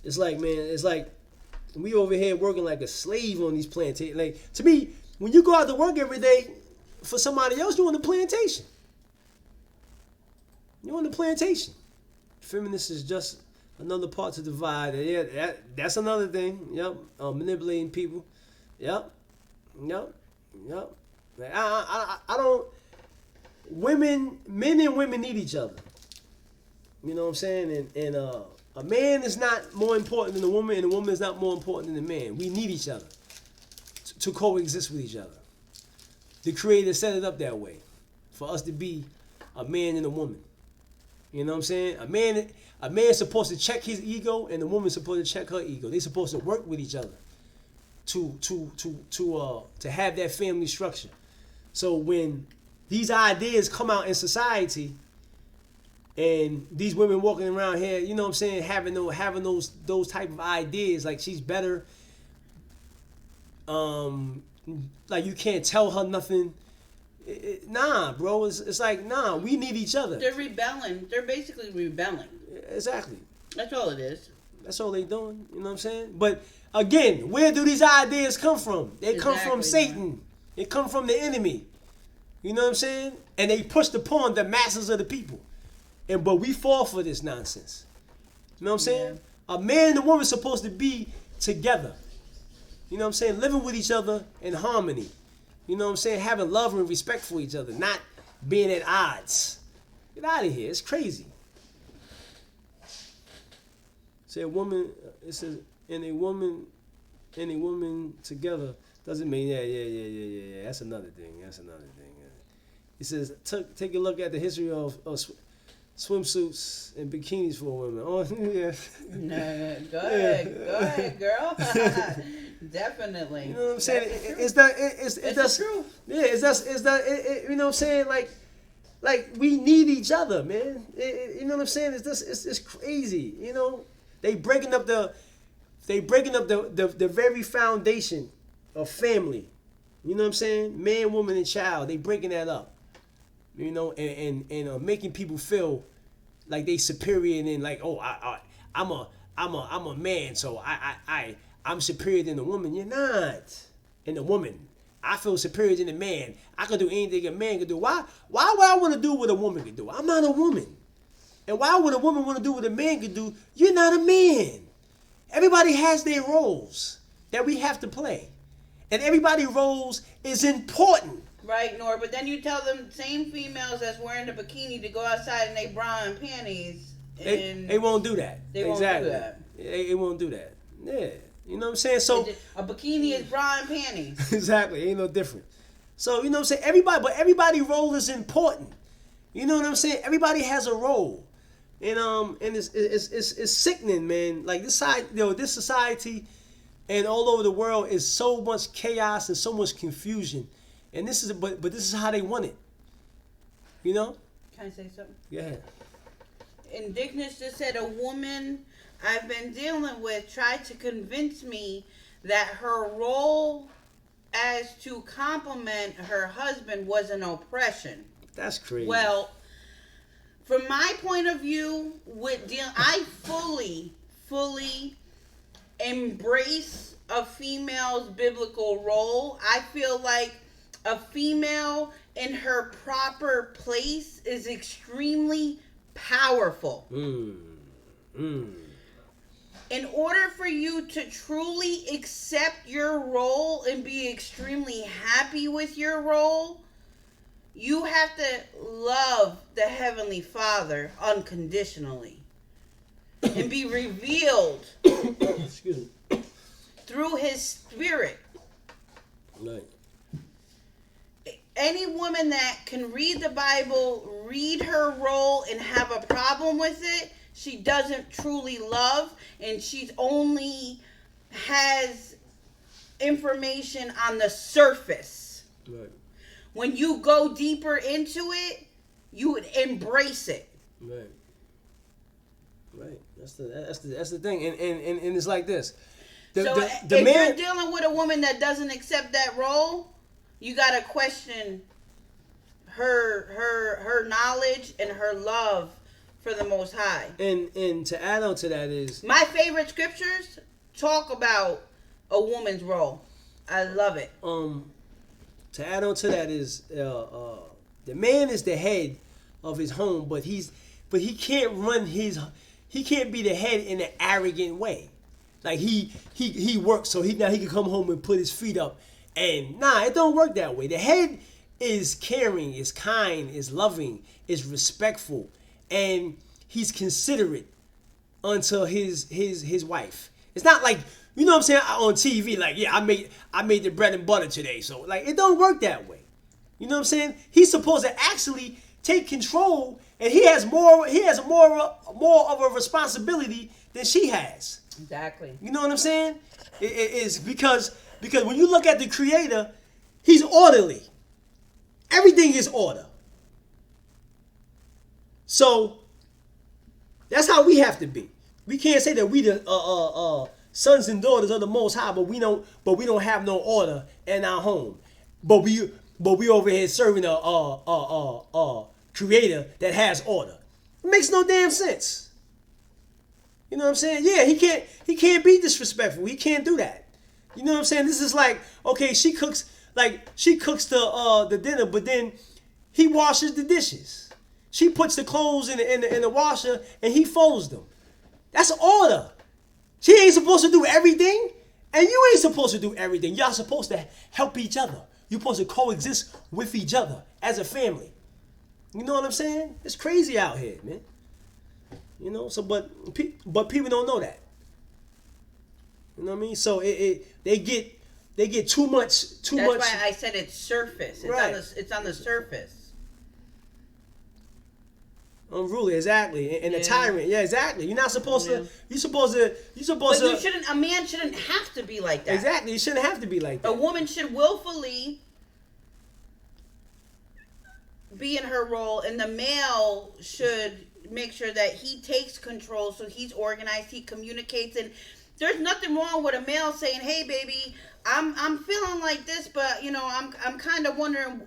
It's like, man, it's like we over here working like a slave on these plantations. Like, to me, when you go out to work every day for somebody else, you're on the plantation. You're on the plantation. Feminist is just another part to divide. Yeah, that's another thing. Yep, manipulating people. Yep. Like, I don't. Men and women need each other. You know what I'm saying? And a man is not more important than a woman, and a woman is not more important than a man. We need each other to coexist with each other. The Creator set it up that way for us to be a man and a woman. You know what I'm saying? A man is supposed to check his ego, and the woman's supposed to check her ego. They're supposed to work with each other to have that family structure. So when these ideas come out in society, and these women walking around here, you know what I'm saying, having those type of ideas, like she's better, like you can't tell her nothing. Nah, bro, it's like, nah, we need each other. They're rebelling. They're basically rebelling. Exactly. That's all it is. That's all they doing. You know what I'm saying? But again, where do these ideas come from? They come from Satan. Man. They come from the enemy. You know what I'm saying? And they pushed upon the masses of the people. But we fall for this nonsense. You know what I'm saying? Yeah. A man and a woman are supposed to be together. You know what I'm saying? Living with each other in harmony. You know what I'm saying? Having love and respect for each other, not being at odds. Get out of here. It's crazy. Say a woman, it says, and a woman together doesn't mean, yeah. That's another thing. It says, take a look at the history of swimsuits and bikinis for women. Oh, yeah. No, go ahead, girl. Definitely. You know what I'm saying? It's the truth. Yeah, you know what I'm saying? Like we need each other, man. You know what I'm saying? It's crazy. You know, they breaking up the very foundation of family. You know what I'm saying? Man, woman, and child. They breaking that up. You know, and making people feel like they superior and like, oh, I'm a man, so I'm superior than a woman. You're not. And the woman, I feel superior than a man. I can do anything a man can do. Why would I want to do what a woman can do? I'm not a woman. And why would a woman want to do what a man can do? You're not a man. Everybody has their roles that we have to play. And everybody's roles is important. Right, Nor, but then you tell them same females that's wearing the bikini to go outside in their bra and panties. And they won't do that. They won't do that. They won't do that. Yeah. You know what I'm saying? So a bikini is bra and panties. Exactly. Ain't no different. So, you know what I'm saying? Everybody's role is important. You know what I'm saying? Everybody has a role. And it's sickening, man. Like this society and all over the world is so much chaos and so much confusion. And this is but this is how they want it. You know? Can I say something? Yeah. Indignus just said a woman I've been dealing with tried to convince me that her role has to compliment her husband was an oppression. That's crazy. Well, from my point of view, I fully embrace a female's biblical role. I feel like a female in her proper place is extremely powerful. In order for you to truly accept your role and be extremely happy with your role, you have to love the Heavenly Father unconditionally and be revealed Excuse me. through His Spirit. Right. Any woman that can read the Bible, read her role, and have a problem with it, she doesn't truly love, and she's only has information on the surface. Right. When you go deeper into it, you would embrace it. Right. Right. That's the thing, and it's like this. The If man, you're dealing with a woman that doesn't accept that role, you gotta question her knowledge and her love for the Most High. and to add on to that is My favorite scriptures talk about a woman's role. I love it. to add on to that is the man is the head of his home, but he can't be the head in an arrogant way. Like he works so now he can come home and put his feet up, and it don't work that way. The head is caring, is kind, is loving, is respectful, and he's considerate unto his wife. It's not like, you know what I'm saying, on TV, like, yeah, I made the bread and butter today. So like, it don't work that way. You know what I'm saying? He's supposed to actually take control, and he has more of a responsibility than she has. Exactly. You know what I'm saying? It is because when you look at the Creator, He's orderly. Everything is order. So that's how we have to be. We can't say that we the sons and daughters of the Most High, but we don't have no order in our home. But we over here serving a Creator that has order. It makes no damn sense. You know what I'm saying? Yeah, he can't be disrespectful. He can't do that. You know what I'm saying? This is like, okay, she cooks the dinner, but then he washes the dishes. She puts the clothes in the washer and he folds them. That's order. She ain't supposed to do everything, and you ain't supposed to do everything. Y'all supposed to help each other. You're supposed to coexist with each other as a family. You know what I'm saying? It's crazy out here, man. You know, so but people don't know that. You know what I mean? So they get too much. That's why I said it's surface. It's on the surface. Unruly, exactly, and a tyrant. Yeah, exactly. You're not supposed to. You're supposed But to. you shouldn't. A man shouldn't have to be like that. Exactly. You shouldn't have to be like that. A woman should willfully be in her role, and the male should make sure that he takes control, so he's organized, he communicates, and there's nothing wrong with a male saying, "Hey, baby, I'm feeling like this, but I'm kind of wondering,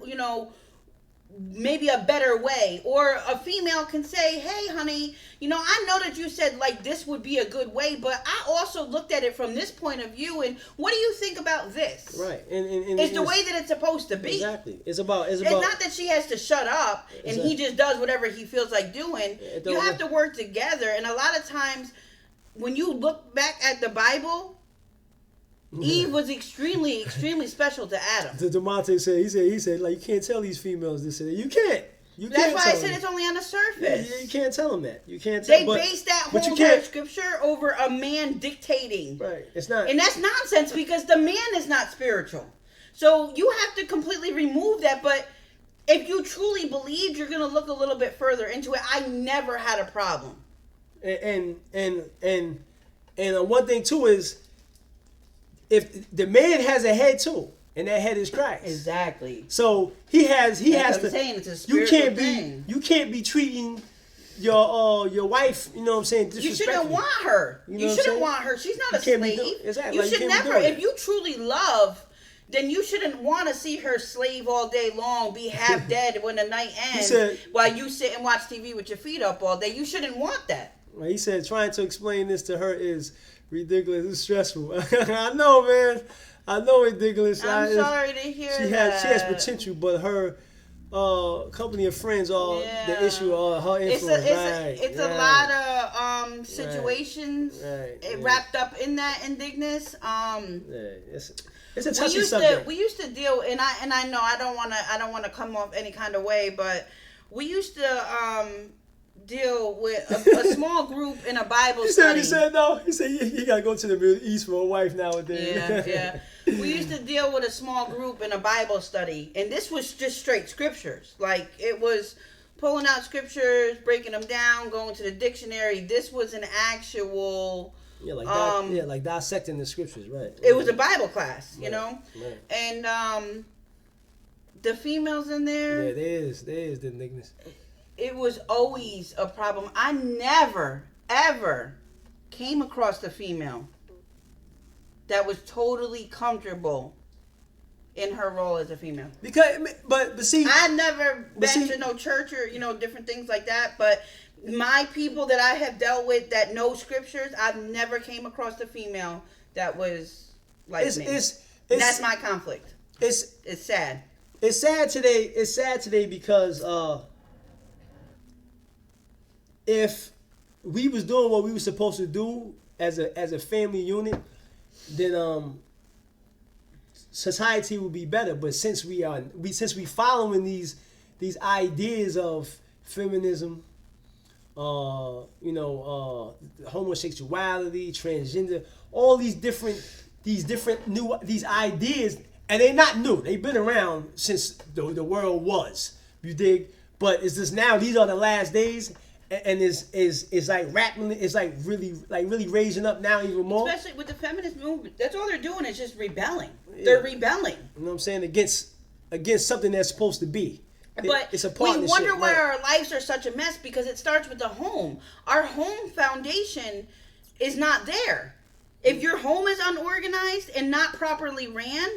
maybe a better way." Or a female can say, "Hey, honey, I know that you said like this would be a good way, but I also looked at it from this point of view, and what do you think about this?" Right, and it's the way that it's supposed to be. Exactly. It's not that she has to shut up and he just does whatever he feels like doing. You have to work together, and a lot of times when you look back at the Bible, Eve was extremely, extremely special to Adam. DeMonte said, he said, like, you can't tell these females this and that. You can't. That's why I said it's only on the surface. Yeah, you can't tell them that. You can't tell them. They base that whole scripture over a man dictating. Right. It's not. And that's nonsense because the man is not spiritual. So you have to completely remove that. But if you truly believed, you're going to look a little bit further into it. I never had a problem. And one thing too is, if the man has a head too, and that head is Christ. Exactly. So he has to. Saying, it's a spiritual thing. You can't be treating your wife. You know what I'm saying? You shouldn't want her. You shouldn't want her. She's not a slave. Exactly. You should never. If you truly love then you shouldn't want to see her slave all day long, be half dead when the night ends, said, while you sit and watch TV with your feet up all day. You shouldn't want that. He said trying to explain this to her is ridiculous. It's stressful. I know, man. I know it's ridiculous. I'm sorry to hear she that. She has potential, but her company of friends are the issue. Her influence. It's a lot of situations wrapped up in that indignance. It's a touchy subject. We used to deal, and I know I don't want to come off any kind of way, but we used to deal with a small group in a Bible study. He said no. He said you gotta go to the Middle East for a wife nowadays. Yeah. We used to deal with a small group in a Bible study, and this was just straight scriptures. Like, it was pulling out scriptures, breaking them down, going to the dictionary. This was an actual... like dissecting the scriptures, right? It was a Bible class, you know? Right. And the females in there... Yeah, there is the niggas. It was always a problem. I never, ever came across a female that was totally comfortable in her role as a female. But see, I never been to no church or different things like that. But my people that I have dealt with that know scriptures, I've never came across a female that was like me. That's my conflict. It's sad. It's sad today. It's sad today because if we was doing what we were supposed to do as a family unit, then society would be better. But since we following these ideas of feminism, homosexuality, transgender, all these ideas, and they're not new. They've been around since the world was. You dig? But it's just now these are the last days. And it's like rapidly, it's like really raising up now even more. Especially with the feminist movement, that's all they're doing is just rebelling. Yeah. They're rebelling. You know what I'm saying? Against something that's supposed to be. But it's a partnership. We wonder why our lives are such a mess because it starts with the home. Our home foundation is not there. If your home is unorganized and not properly ran,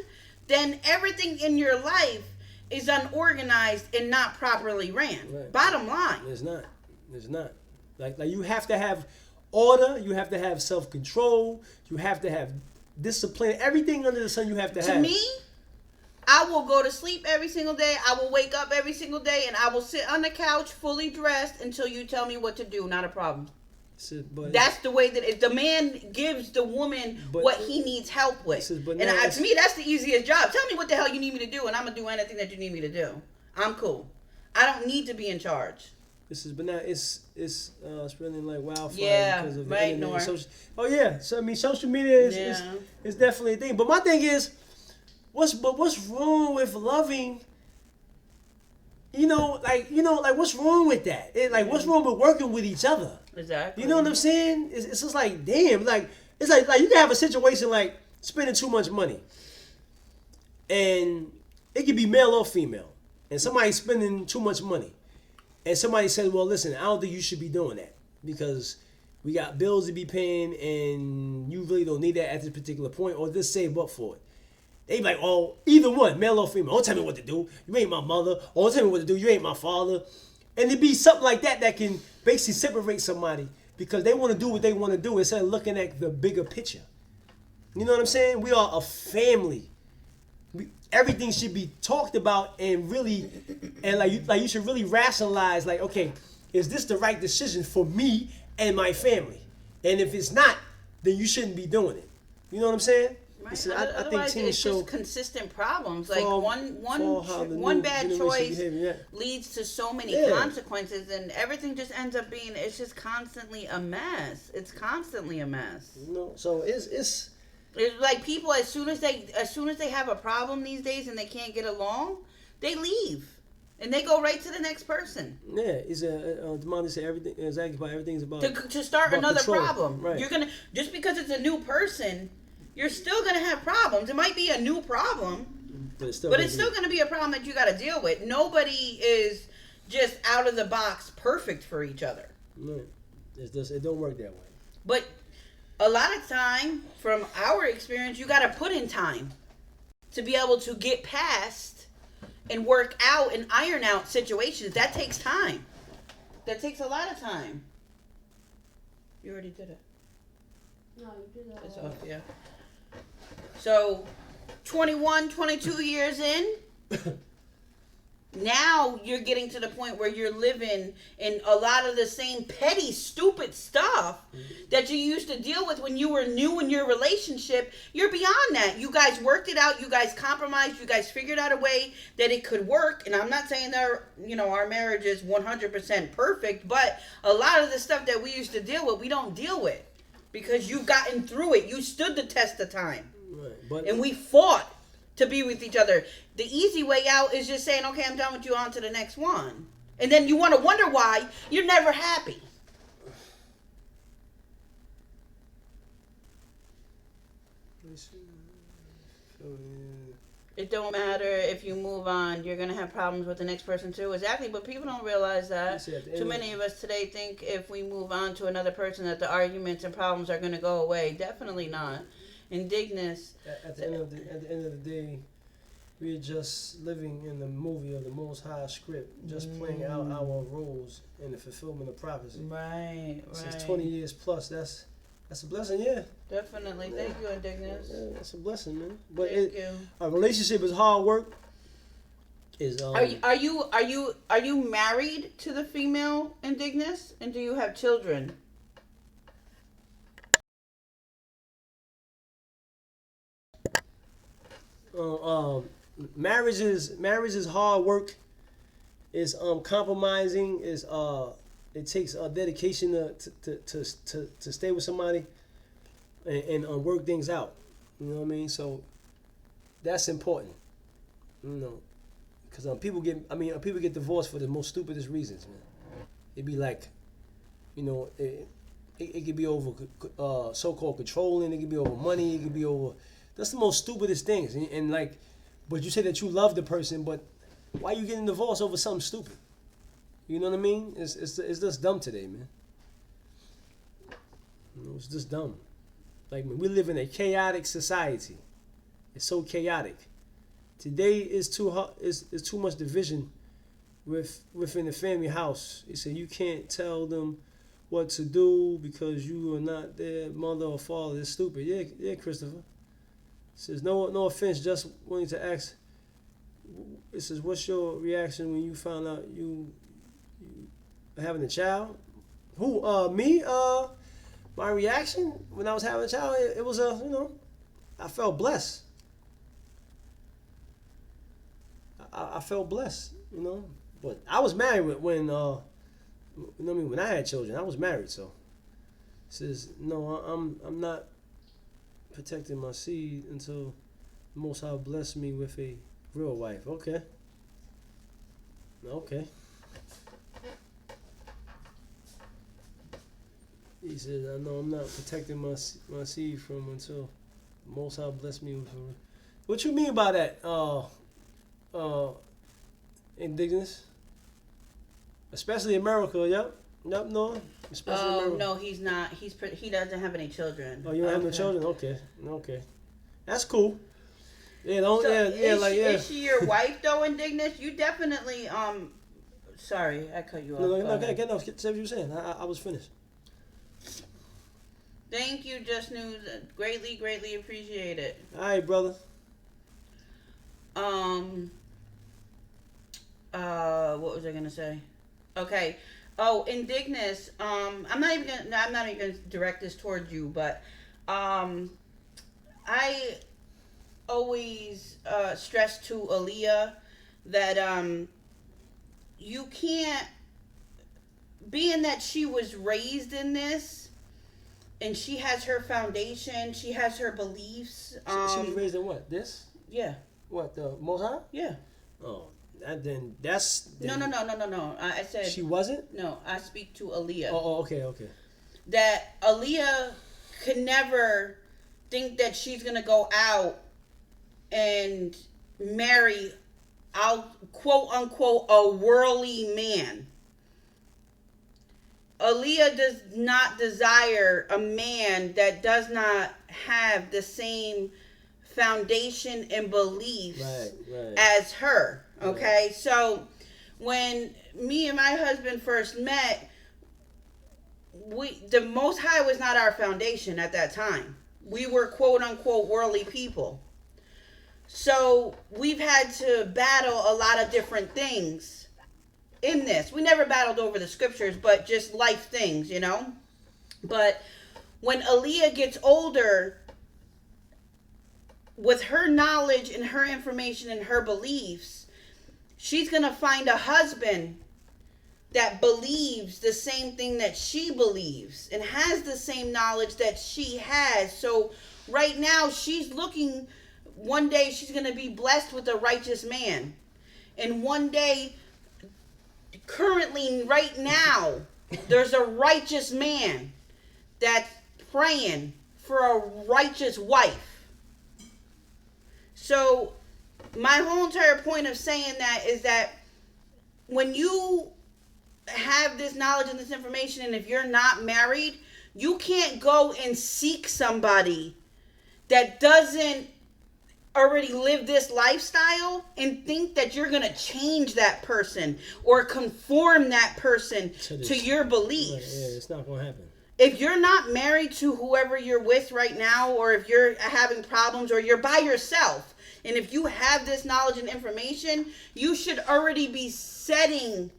then everything in your life is unorganized and not properly ran. Right. Bottom line. It's not. It's not. Like you have to have order, you have to have self-control, you have to have discipline, everything under the sun you have to have. To me, I will go to sleep every single day, I will wake up every single day, and I will sit on the couch fully dressed until you tell me what to do. Not a problem. That's the way that the man gives the woman what he needs help with. To me, that's the easiest job. Tell me what the hell you need me to do, and I'm going to do anything that you need me to do. I'm cool. I don't need to be in charge. But now it's spreading like wildfire because of the right, internet. Social media is definitely a thing. But my thing is, what's wrong with loving? What's wrong with that? What's wrong with working with each other? Exactly. You know what I'm saying? It's just like, damn, it's like you can have a situation like spending too much money, and it could be male or female, and somebody's spending too much money. And somebody says, well, listen, I don't think you should be doing that because we got bills to be paying and you really don't need that at this particular point, or just save up for it. They be like, oh, either one, male or female. Don't tell me what to do. You ain't my mother. Or don't tell me what to do. You ain't my father. And it'd be something like that can basically separate somebody because they want to do what they want to do instead of looking at the bigger picture. You know what I'm saying? We are a family. Everything should be talked about and really, and you should really rationalize, like, okay, is this the right decision for me and my family? And if it's not, then you shouldn't be doing it. You know what I'm saying? Right. Listen, I think teens show just consistent problems. Like one bad choice leads to so many consequences, and everything just ends up being. It's just constantly a mess. It's constantly a mess. So it's. It's like people as soon as they have a problem these days and they can't get along, they leave and they go right to the next person. Yeah, it's Demond said everything exactly about everything's about to start another control. Problem. Right. You're gonna just because it's a new person, you're still gonna have problems. It might be a new problem, but it's still gonna be a problem that you got to deal with. Nobody is just out of the box perfect for each other. Right. It don't work that way. But a lot of time, from our experience, you got to put in time. to be able to get past and work out and iron out situations. That takes time. That takes a lot of time. You already did it. No, you did that. It's off, yeah. So, 21, 22 years in, now you're getting to the point where you're living in a lot of the same petty, stupid stuff that you used to deal with when you were new in your relationship. You're beyond that. You guys worked it out. You guys compromised. You guys figured out a way that it could work. And I'm not saying that, our marriage is 100% perfect, but a lot of the stuff that we used to deal with, we don't deal with because you've gotten through it. You stood the test of time. Right, and we fought to be with each other. The easy way out is just saying, okay, I'm done with you, on to the next one. And then you want to wonder why you're never happy. It don't matter if you move on, you're going to have problems with the next person too. Exactly, but people don't realize that. Too many of us today think if we move on to another person that the arguments and problems are going to go away. Definitely not. Indignance. At the end of the day, we're just living in the movie of the Most High script, just playing out our roles in the fulfillment of prophecy. Right. Since 20 years plus, that's a blessing, yeah. Definitely. Yeah. Thank you, Indignance. Yeah, that's a blessing, man. But Thank you. A relationship is hard work. Are you married to the female Indignance, and do you have children? Marriage is hard work. Is compromising. Is it takes dedication to stay with somebody and work things out. You know what I mean? So that's important. Because people get divorced for the most stupidest reasons, man. It'd be like, it could be over so-called controlling. It could be over money. It could be over. That's the most stupidest things. And like, but you say that you love the person, but why are you getting divorced over something stupid? You know what I mean? It's just dumb today, man. It's just dumb. Like, we live in a chaotic society. It's so chaotic. Today is too hot. Is too much division within the family house. They say you can't tell them what to do because you are not their mother or father. It's stupid. Yeah, Christopher. Says no offense, just wanting to ask. It says, what's your reaction when you found out you having a child? Who? Me? My reaction when I was having a child, it was I felt blessed. I felt blessed, But I was married when when I had children, I was married, so. It says no, I'm not protecting my seed until the Most High bless me with a real wife. Okay. He said, I know I'm not protecting my seed from until the Most High bless me with a. What you mean by that? Indignance. Especially in America, yep, no. Especially in America. No, he's not. He doesn't have any children. Oh, you don't have no children? Okay. That's cool. Yeah, Is she your wife though, Indignant? You definitely sorry, I cut you off. No, say what you were saying. I was finished. Thank you, Just News. Greatly appreciate it. All right, brother. What was I gonna say? Okay. Oh, Indignus. I'm not even gonna direct this towards you, but I always stress to Aaliyah that you can't, being that she was raised in this and she has her foundation, she has her beliefs. She was raised in what? This? Yeah. What, the Most High? Yeah. Oh, that's. No. I said she wasn't. No, I speak to Aaliyah. Oh, okay. That Aaliyah could never think that she's gonna go out and marry, quote unquote, a worldly man. Aaliyah does not desire a man that does not have the same foundation and beliefs Right. as her. Okay, so when me and my husband first met, the Most High was not our foundation at that time. We were quote unquote worldly people. So we've had to battle a lot of different things in this. We never battled over the scriptures, but just life things, you know. But when Aaliyah gets older, with her knowledge and her information and her beliefs, she's going to find a husband that believes the same thing that she believes and has the same knowledge that she has. So right now she's looking, one day she's going to be blessed with a righteous man. And one day, currently right now, there's a righteous man that's praying for a righteous wife. So my whole entire point of saying that is that when you have this knowledge and this information, and if you're not married, you can't go and seek somebody that doesn't already live this lifestyle and think that you're going to change that person or conform that person to your beliefs. Yeah, it's not going to happen. If you're not married to whoever you're with right now, or if you're having problems, or you're by yourself, and if you have this knowledge and information, you should already be setting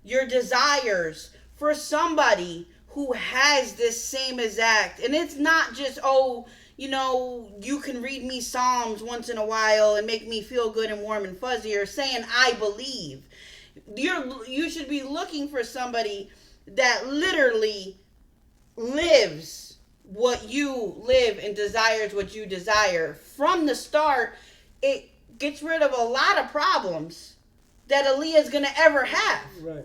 your desires for somebody who has this same exact. And it's not just, oh, you know, you can read me Psalms once in a while and make me feel good and warm and fuzzy, or saying I believe. You should be looking for somebody that literally lives what you live and desires what you desire. From the start, it gets rid of a lot of problems that Aaliyah is going to ever have. Right.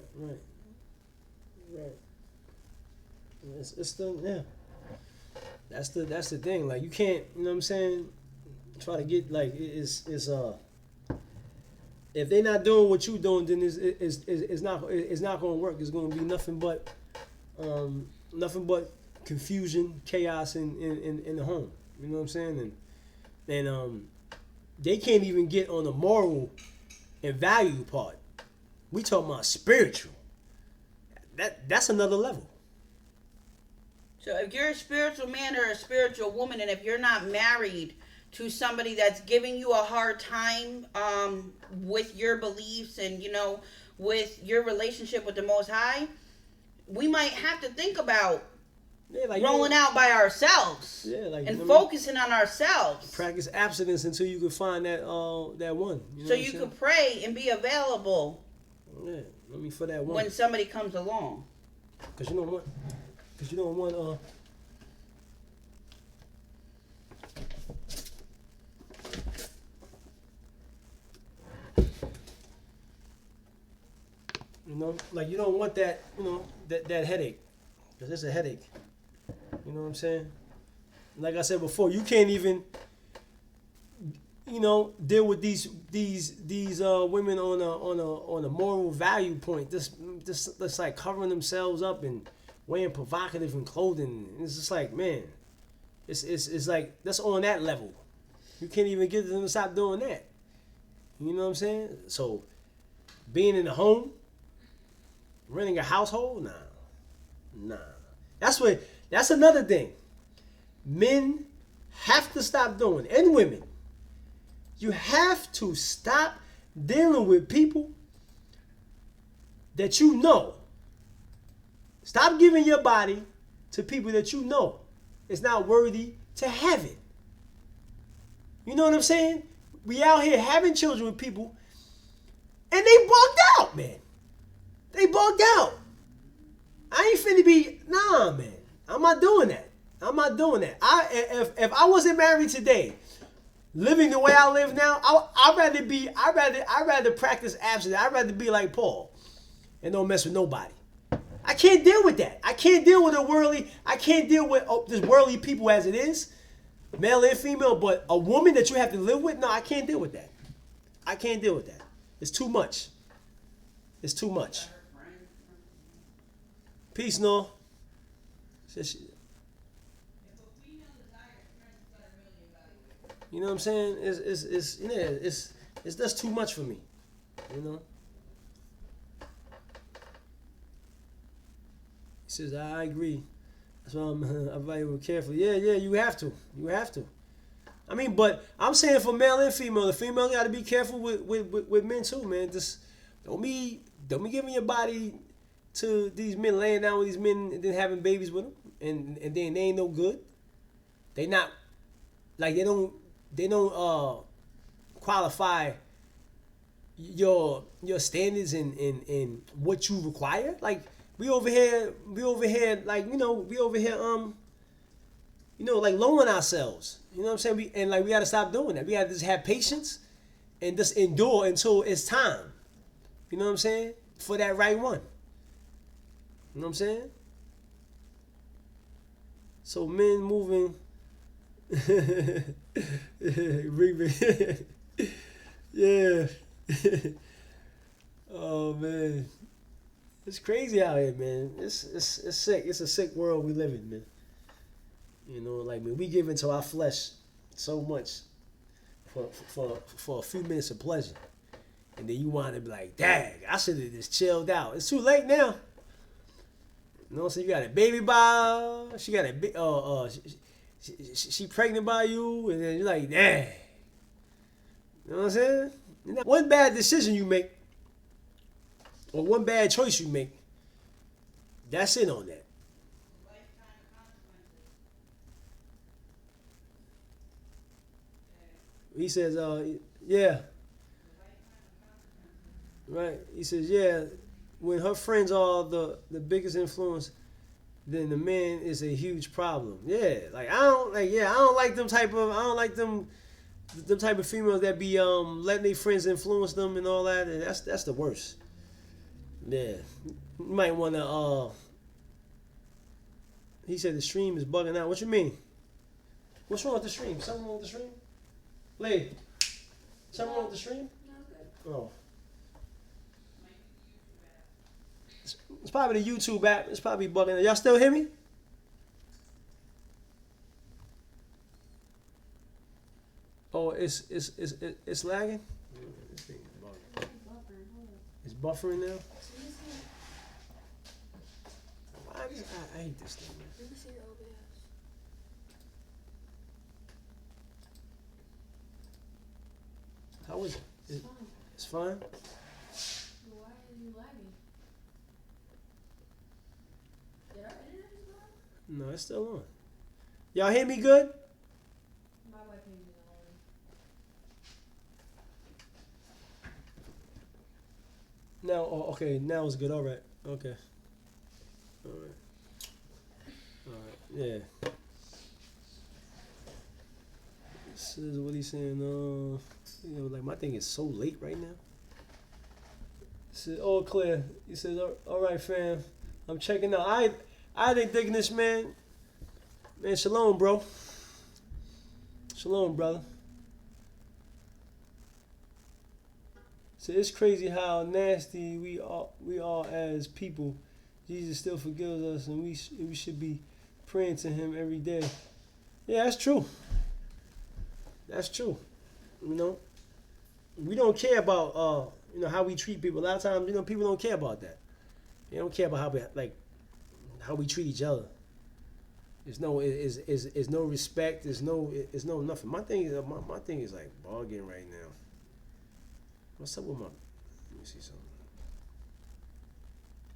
It's the, yeah. That's the thing. Like, you can't, you know what I'm saying, try to get, like, if they're not doing what you doing, then it's not going to work. It's going to be nothing but confusion, chaos in the home. You know what I'm saying? And they can't even get on the moral and value part. We talking about spiritual. That's another level. So if you're a spiritual man or a spiritual woman, and if you're not married to somebody that's giving you a hard time with your beliefs and, you know, with your relationship with the Most High, we might have to think about rolling out by ourselves, and focusing on ourselves. Practice abstinence until you can find that one. You know so you can pray and be available. Yeah, let me for that one. When somebody comes along. Because you don't want. You know, like, you don't want that. You know, that headache. Because it's a headache. You know what I'm saying? Like I said before, you can't even, you know, deal with these women on a moral value point. This like covering themselves up and wearing provocative and clothing. It's just like, man, it's like, that's on that level. You can't even get them to stop doing that. You know what I'm saying? So being in the home, running a household, nah. That's another thing. Men have to stop doing, and women. You have to stop dealing with people that you know. Stop giving your body to people that you know is not worthy to have it. You know what I'm saying? We out here having children with people, and they bugged out, man. They bugged out. I ain't finna be, nah, man. I'm not doing that. If I wasn't married today, living the way I live now, I'd rather practice abstinence. I'd rather be like Paul and don't mess with nobody. I can't deal with that. I can't deal with this worldly people as it is, male and female, but a woman that you have to live with, no, I can't deal with that. It's too much. Peace, no. You know what I'm saying? It's that's too much for me. You know. He says, I agree. That's why I'm very careful. Yeah, you have to. You have to. I mean, but I'm saying for male and female, the female got to be careful with men too, man. Just don't be giving your body to these men, laying down with these men and then having babies with them, and then they ain't no good. They not like they don't qualify your standards and what you require. Like we over here like we over here like lowering ourselves. You know what I'm saying? We got to stop doing that. We got to just have patience and just endure until it's time. You know what I'm saying? For that right one. You know what I'm saying? So men moving. Yeah. Oh man. It's crazy out here, man. It's sick. It's a sick world we live in, man. You know, like man, we give into our flesh so much for a few minutes of pleasure, and then you want to be like, dang, I should have just chilled out. It's too late now. You know, so you got a baby by, she got a she pregnant by you, and then you're like, dang. You know what I'm saying? One bad decision you make, or one bad choice you make, that's it on that. He says, yeah. Right. He says, yeah, when her friends are the biggest influence, then the man is a huge problem. Yeah. Like I don't like them type of females that be letting their friends influence them and all that, and that's the worst. Yeah. You might wanna he said the stream is bugging out. What you mean? What's wrong with the stream? Something wrong with the stream? Lee, something wrong with the stream? No, good. Oh. It's probably the YouTube app. It's probably bugging. Y'all still hear me? Oh, it's lagging? This thing is bugging. It's buffering now? Why is, I hate this thing, man. Let me see the OBS. How is it? It's fine. It's fine? Why are you lagging? Did our internet just go out? No, it's still on. Y'all hear me good? My wife made me already. Now, oh, okay, now it's good. All right. Okay. All right. All right. Yeah. This is what he's saying. Like my thing is so late right now. He said, all clear. He says, all right, fam. I'm checking out. I ain't digging this, man. Man, shalom, bro. Shalom, brother. So it's crazy how nasty we are as people. Jesus still forgives us, and we should be praying to Him every day. Yeah, that's true. That's true. You know, we don't care about how we treat people. A lot of times, people don't care about that. They don't care about how we treat each other. There's no respect. There's no nothing. My thing is like bargaining right now. What's up with my? Let me see something.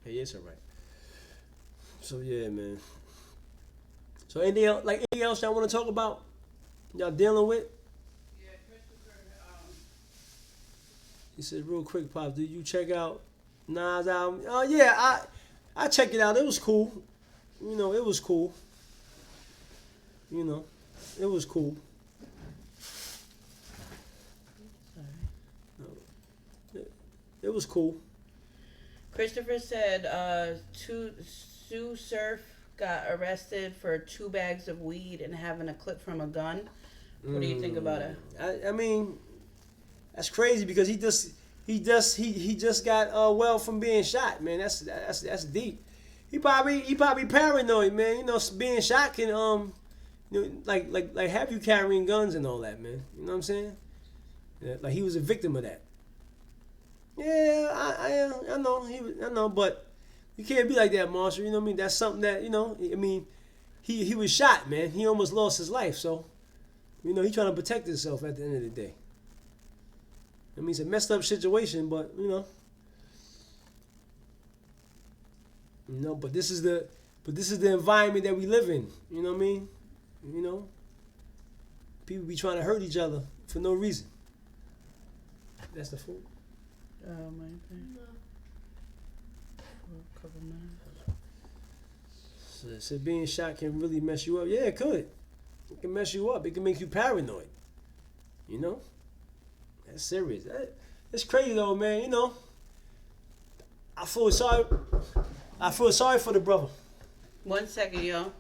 Hey, it's alright. So yeah, man. So anything else y'all want to talk about? Y'all dealing with? Yeah, Christopher. He said, real quick, Pop, did you check out Nas' album? Oh yeah, I checked it out. It was cool. It was cool. It was cool. It was cool. Christopher said Sue Surf got arrested for 2 bags of weed and having a clip from a gun. What do you think about it? I mean, that's crazy because he just got well from being shot, man. That's deep. He probably paranoid, man. Being shot can You know, like have you carrying guns and all that, man. You know what I'm saying? Yeah, like he was a victim of that. Yeah, I know I know, but you can't be like that, Marshall. You know what I mean? That's something that I mean, he was shot, man. He almost lost his life, so he trying to protect himself at the end of the day. I mean, it's a messed up situation, but but this is the environment that we live in. You know what I mean? People be trying to hurt each other for no reason. That's the food. My thing. No. For a couple minutes. So being shot can really mess you up. Yeah, it could. It can mess you up. It can make you paranoid. That's serious. It's crazy though, man. I feel sorry. I feel sorry for the brother. 1 second, y'all.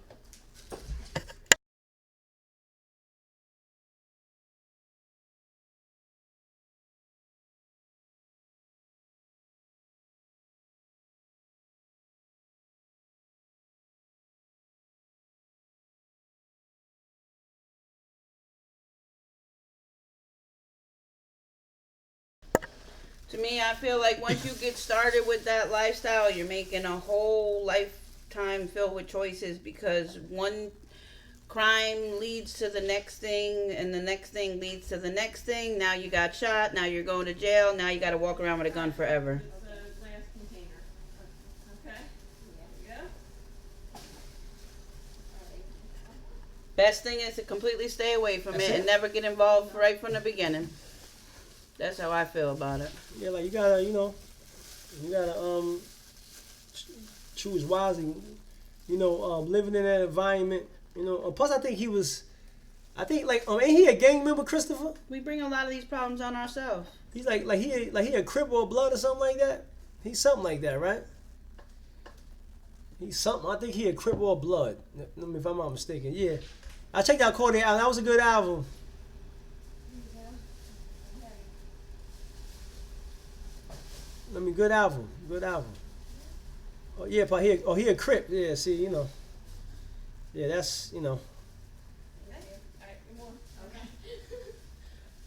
To me, I feel like once you get started with that lifestyle, you're making a whole lifetime filled with choices, because one crime leads to the next thing, and the next thing leads to the next thing. Now you got shot, now you're going to jail, now you got to walk around with a gun forever. It's the last container. Okay? Yeah. Best thing is to completely stay away from That's it and it. never get involved right from the beginning. That's how I feel about it. Yeah, like you gotta choose wisely. Living in that environment. Plus I think ain't he a gang member, Christopher? We bring a lot of these problems on ourselves. He's like he a Crip or Blood or something like that. He's something like that, right? He's something. I think he a Crip or Blood. If I'm not mistaken. Yeah, I checked out Corday album. That was a good album. Good album. Good album. Oh yeah, but he a Crip. Yeah, see, yeah, that's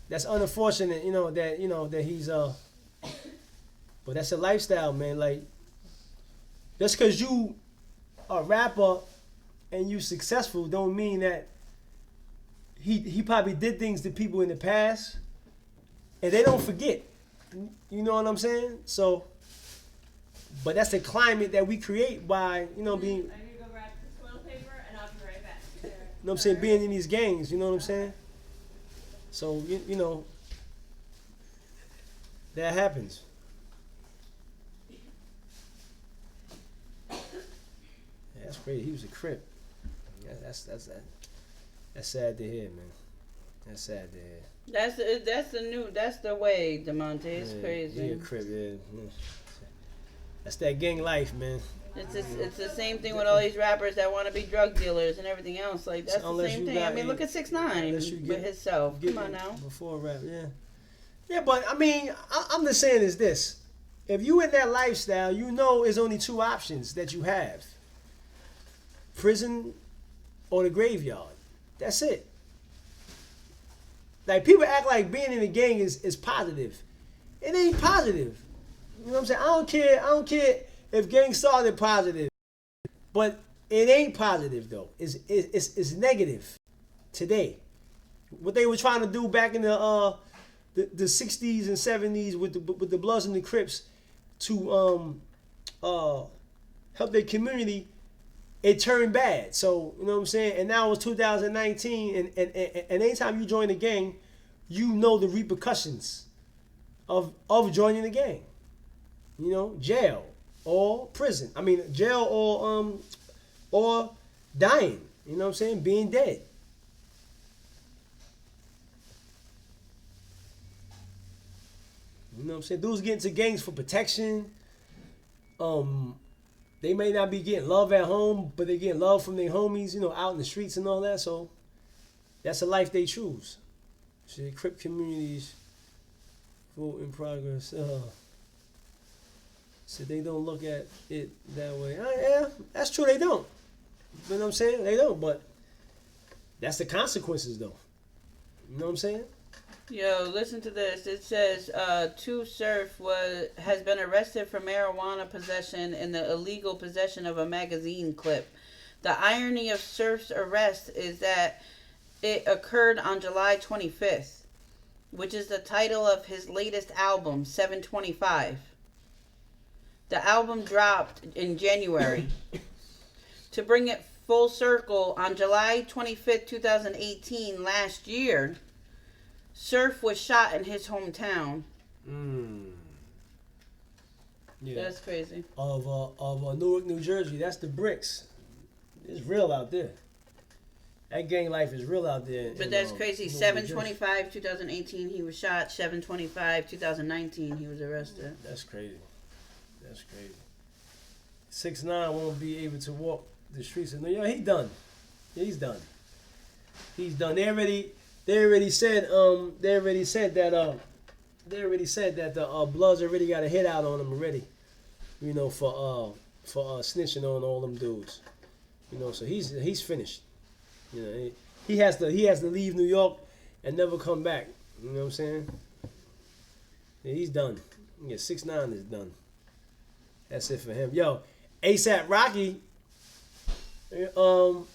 that's unfortunate. That he's but that's a lifestyle, man. Like, just because you a rapper and you successful don't mean that he probably did things to people in the past, and they don't forget. You know what I'm saying? So, but that's the climate that we create by, being, I need to go grab the toilet paper and I'll be right back. what I'm saying, being in these gangs, you know what I'm saying? So, that happens. Yeah, that's crazy. He was a Crip. Yeah, that's sad to hear, man. That's sad to hear. That's the way, DeMonte. It's Yeah, crazy. He a Crip, yeah. That's that gang life, man. It's the same thing with all these rappers that want to be drug dealers and everything else. Like, that's the same thing. I mean, look at 6ix9ine with himself. Come on now. Before rap, yeah. Yeah, but I mean, I'm just saying is this. If you in that lifestyle, there's only two options that you have. Prison or the graveyard. That's it. Like, people act like being in a gang is positive. It ain't positive. You know what I'm saying? I don't care if gangs started positive. But it ain't positive though. It's negative today. What they were trying to do back in the 60s and 70s with the Bloods and the Crips to help their community, it turned bad. So, you know what I'm saying? And now it's 2019, and anytime you join a gang, you know the repercussions of joining the gang. Jail or prison. I mean, jail or dying. You know what I'm saying? Being dead. You know what I'm saying? Dudes get into gangs for protection. They may not be getting love at home, but they get love from their homies, out in the streets and all that. So that's a life they choose. Shit, Crip communities, vote in progress. So they don't look at it that way. Yeah, that's true. They don't. You know what I'm saying? They don't. But That's the consequences, though. You know what I'm saying? Yo, listen to this. It says, Surf has been arrested for marijuana possession and the illegal possession of a magazine clip. The irony of Surf's arrest is that it occurred on July 25th, which is the title of his latest album, 725. The album dropped in January. To bring it full circle, on July 25th, 2018, last year, Surf was shot in his hometown. Yeah. That's crazy. Of Newark, New Jersey. That's the bricks. It's real out there. That gang life is real out there. But that's crazy. 725, 2018, he was shot. 725, 2019, he was arrested. That's crazy. That's crazy. 6ix9ine won't be able to walk the streets of New York. He done. He's done. He's done. They already said that the Bloods already got a hit out on him already. You know, for snitching on all them dudes. You know, so he's finished. You know, he has to leave New York and never come back. You know what I'm saying? Yeah, he's done. Yeah, 6ix9ine is done. That's it for him. Yo, ASAP Rocky. You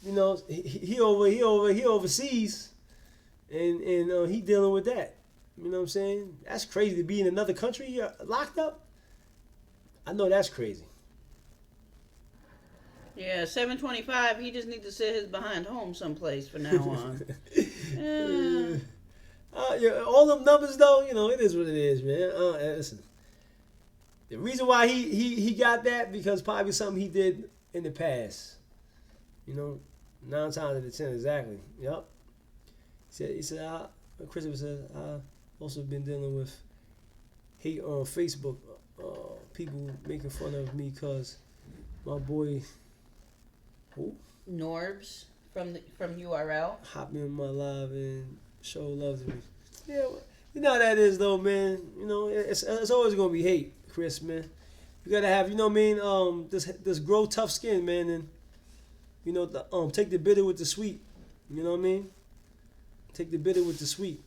know, he overseas, and he dealing with that. You know what I'm saying? That's crazy to be in another country locked up. I know that's crazy. Yeah, 725, he just needs to sit his behind home someplace from now on. Yeah, all them numbers though, you know, it is what it is, man. Listen, the reason why he got that because probably something he did in the past. You know, 9 times out of 10 exactly. Yep. He said, Christopher said, I've also been dealing with hate on Facebook. People making fun of me because my boy, who? Norbs from URL. Hop in my live and show love to me. Yeah, you know how that is though, man. You know, it's always gonna be hate, Chris, man. You gotta have, you know what I mean, this grow tough skin, man, and you know, take the bitter with the sweet. You know what I mean? Take the bitter with the sweet.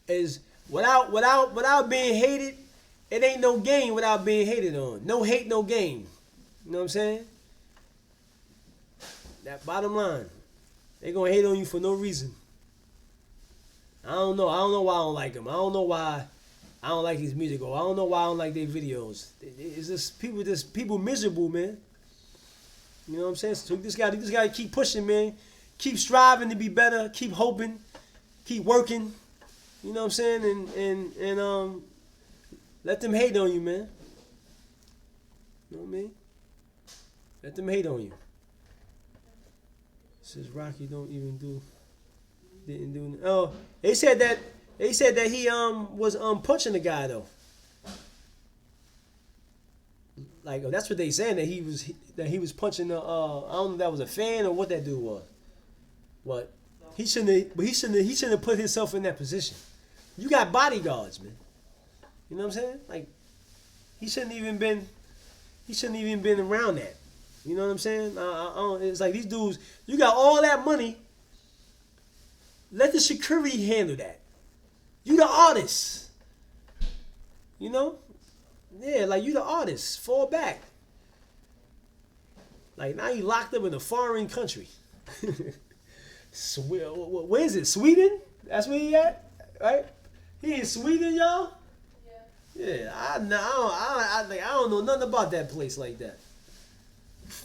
Is without being hated, it ain't no game without being hated on. No hate, no game. You know what I'm saying? That bottom line. They gonna hate on you for no reason. I don't know why I don't like them. I don't know why I don't like his music. Or I don't know why I don't like their videos. It's just people miserable, man. You know what I'm saying? So you just gotta keep pushing, man. Keep striving to be better. Keep hoping. Keep working. You know what I'm saying? And let them hate on you, man. You know what I mean? Let them hate on you. Says Rocky didn't do. Oh, they said that he was punching the guy though. Like that's what they saying that he was punching the I don't know if that was a fan or what that dude was. But he shouldn't have put himself in that position. You got bodyguards, man. You know what I'm saying? Like he shouldn't even been around that. You know what I'm saying? It's like these dudes, you got all that money. Let the security handle that. You the artist. You know? Yeah, like you the artist. Fall back. Like now you locked up in a foreign country. Where is it? Sweden? That's where he at? Right? He in Sweden, y'all? Yeah. Yeah, I don't know nothing about that place like that.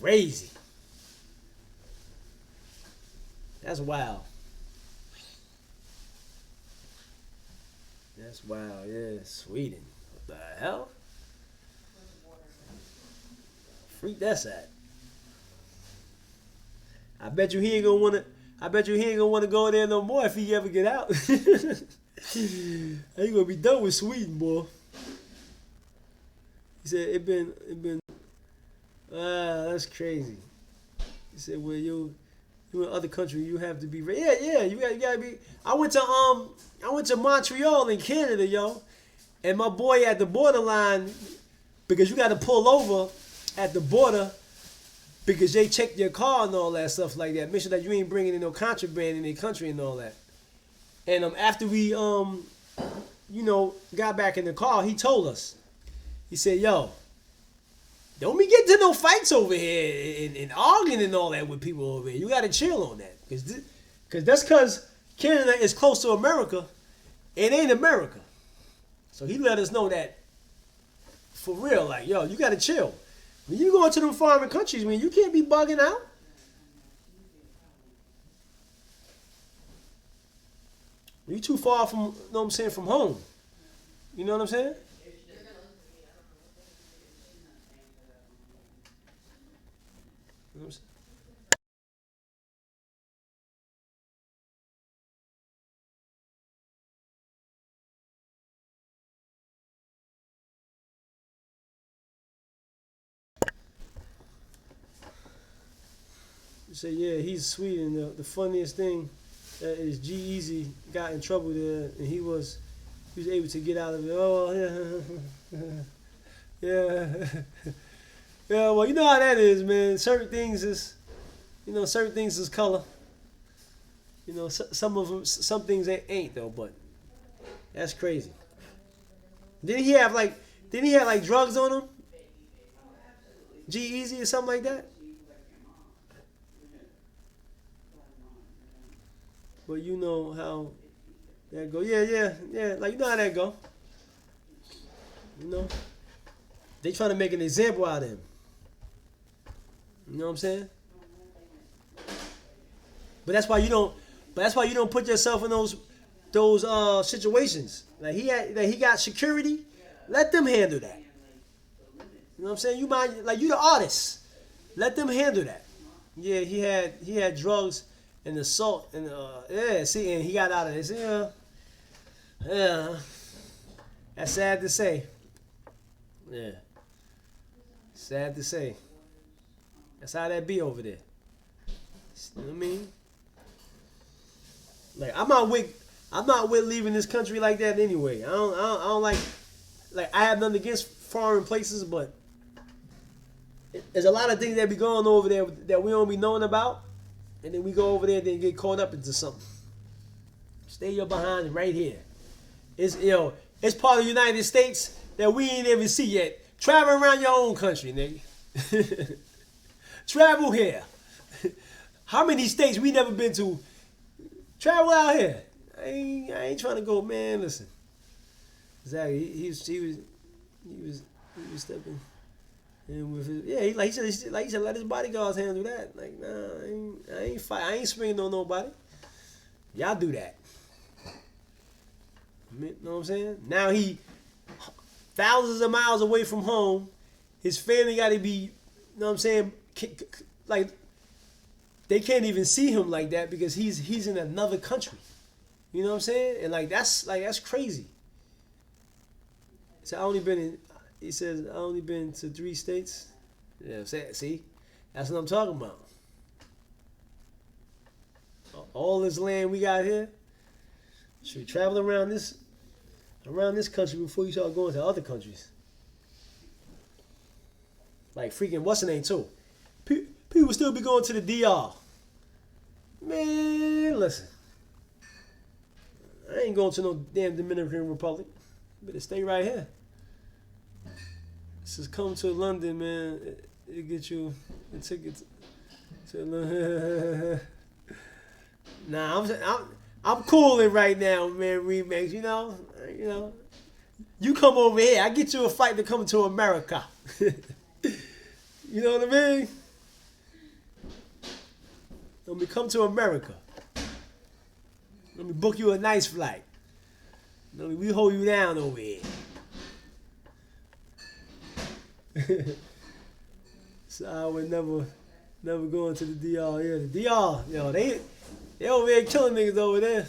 Crazy. That's wild. That's wild, yeah. Sweden. What the hell? Freak that's at. I bet you he ain't gonna wanna go there no more if he ever get out. He gonna be done with Sweden, boy. He said it been that's crazy. He said, well, you in other country, you have to be ready. Yeah, you gotta be. I went to Montreal in Canada, yo, and my boy at the borderline, because you got to pull over at the border because they check your car and all that stuff like that. Make sure that you ain't bringing in no contraband in the country and all that. And after we got back in the car, he told us. He said, "Yo, don't be getting to no fights over here and arguing and all that with people over here. You gotta chill on that, because Canada is close to America. It ain't America." So he let us know that for real, like, yo, you gotta chill. When you go into them foreign countries, man, you can't be bugging out. You too far from, you know what I'm saying, from home. You know what I'm saying? You know what I'm saying? You say, yeah, he's sweet, and the funniest thing is G-Eazy got in trouble there, and he was able to get out of it. Oh, yeah. Yeah. Yeah, well, you know how that is, man. Certain things is color. You know, some things ain't though, but that's crazy. Didn't he have like drugs on him? G-Eazy or something like that? But you know how that go. Yeah. Like, you know how that go. You know? They trying to make an example out of him. You know what I'm saying? But that's why you don't put yourself in those situations. Like he got security. Let them handle that. You know what I'm saying? You mind, like, you the artist. Let them handle that. Yeah, he had drugs and assault and and he got out of this. Yeah. That's sad to say. Yeah. Sad to say. That's how that be over there. You know what I mean? Like, I'm not with leaving this country like that anyway. I don't like I have nothing against foreign places, but there's a lot of things that be going on over there that we don't be knowing about, and then we go over there and then get caught up into something. Stay your behind right here. It's part of the United States that we ain't even see yet. Travel around your own country, nigga. Travel here. How many states we never been to? Travel out here. I ain't trying to go, man. Listen. Exactly. He was stepping in with his, yeah. He said let his bodyguards handle that. Like, nah, I ain't fight. I ain't swinging on nobody. Y'all do that. You know what I'm saying? Now he thousands of miles away from home. His family got to be, you know what I'm saying? Like, they can't even see him like that because he's in another country. You know what I'm saying? And that's crazy. So he says I only been to 3 states. Yeah, see? That's what I'm talking about. All this land we got here. Should we travel around this country before you start going to other countries? Like freaking what's the name too? People still be going to the DR. Man, listen. I ain't going to no damn Dominican Republic. Better stay right here. Just come to London, man. It get you a ticket to London. Nah, I'm cooling right now, man. Remakes, you know. You come over here, I get you a fight to come to America. You know what I mean? Let me come to America. Let me book you a nice flight. We hold you down over here. So I would never go into the DR. Yeah, the DR, yo, they over there killing niggas over there.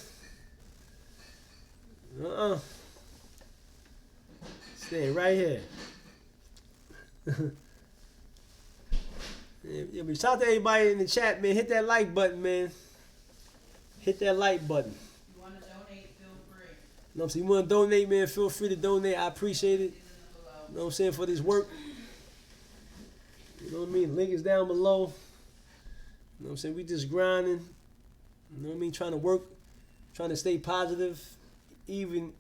Stay right here. Yeah, but shout out to everybody in the chat, man. Hit that like button, man. Hit that like button. You want to donate, feel free. You know what I'm saying? You want to donate, man, feel free to donate. I appreciate it. You know what I'm saying, for this work. You know what I mean? Link is down below. You know what I'm saying? We just grinding. You know what I mean? Trying to work, trying to stay positive, even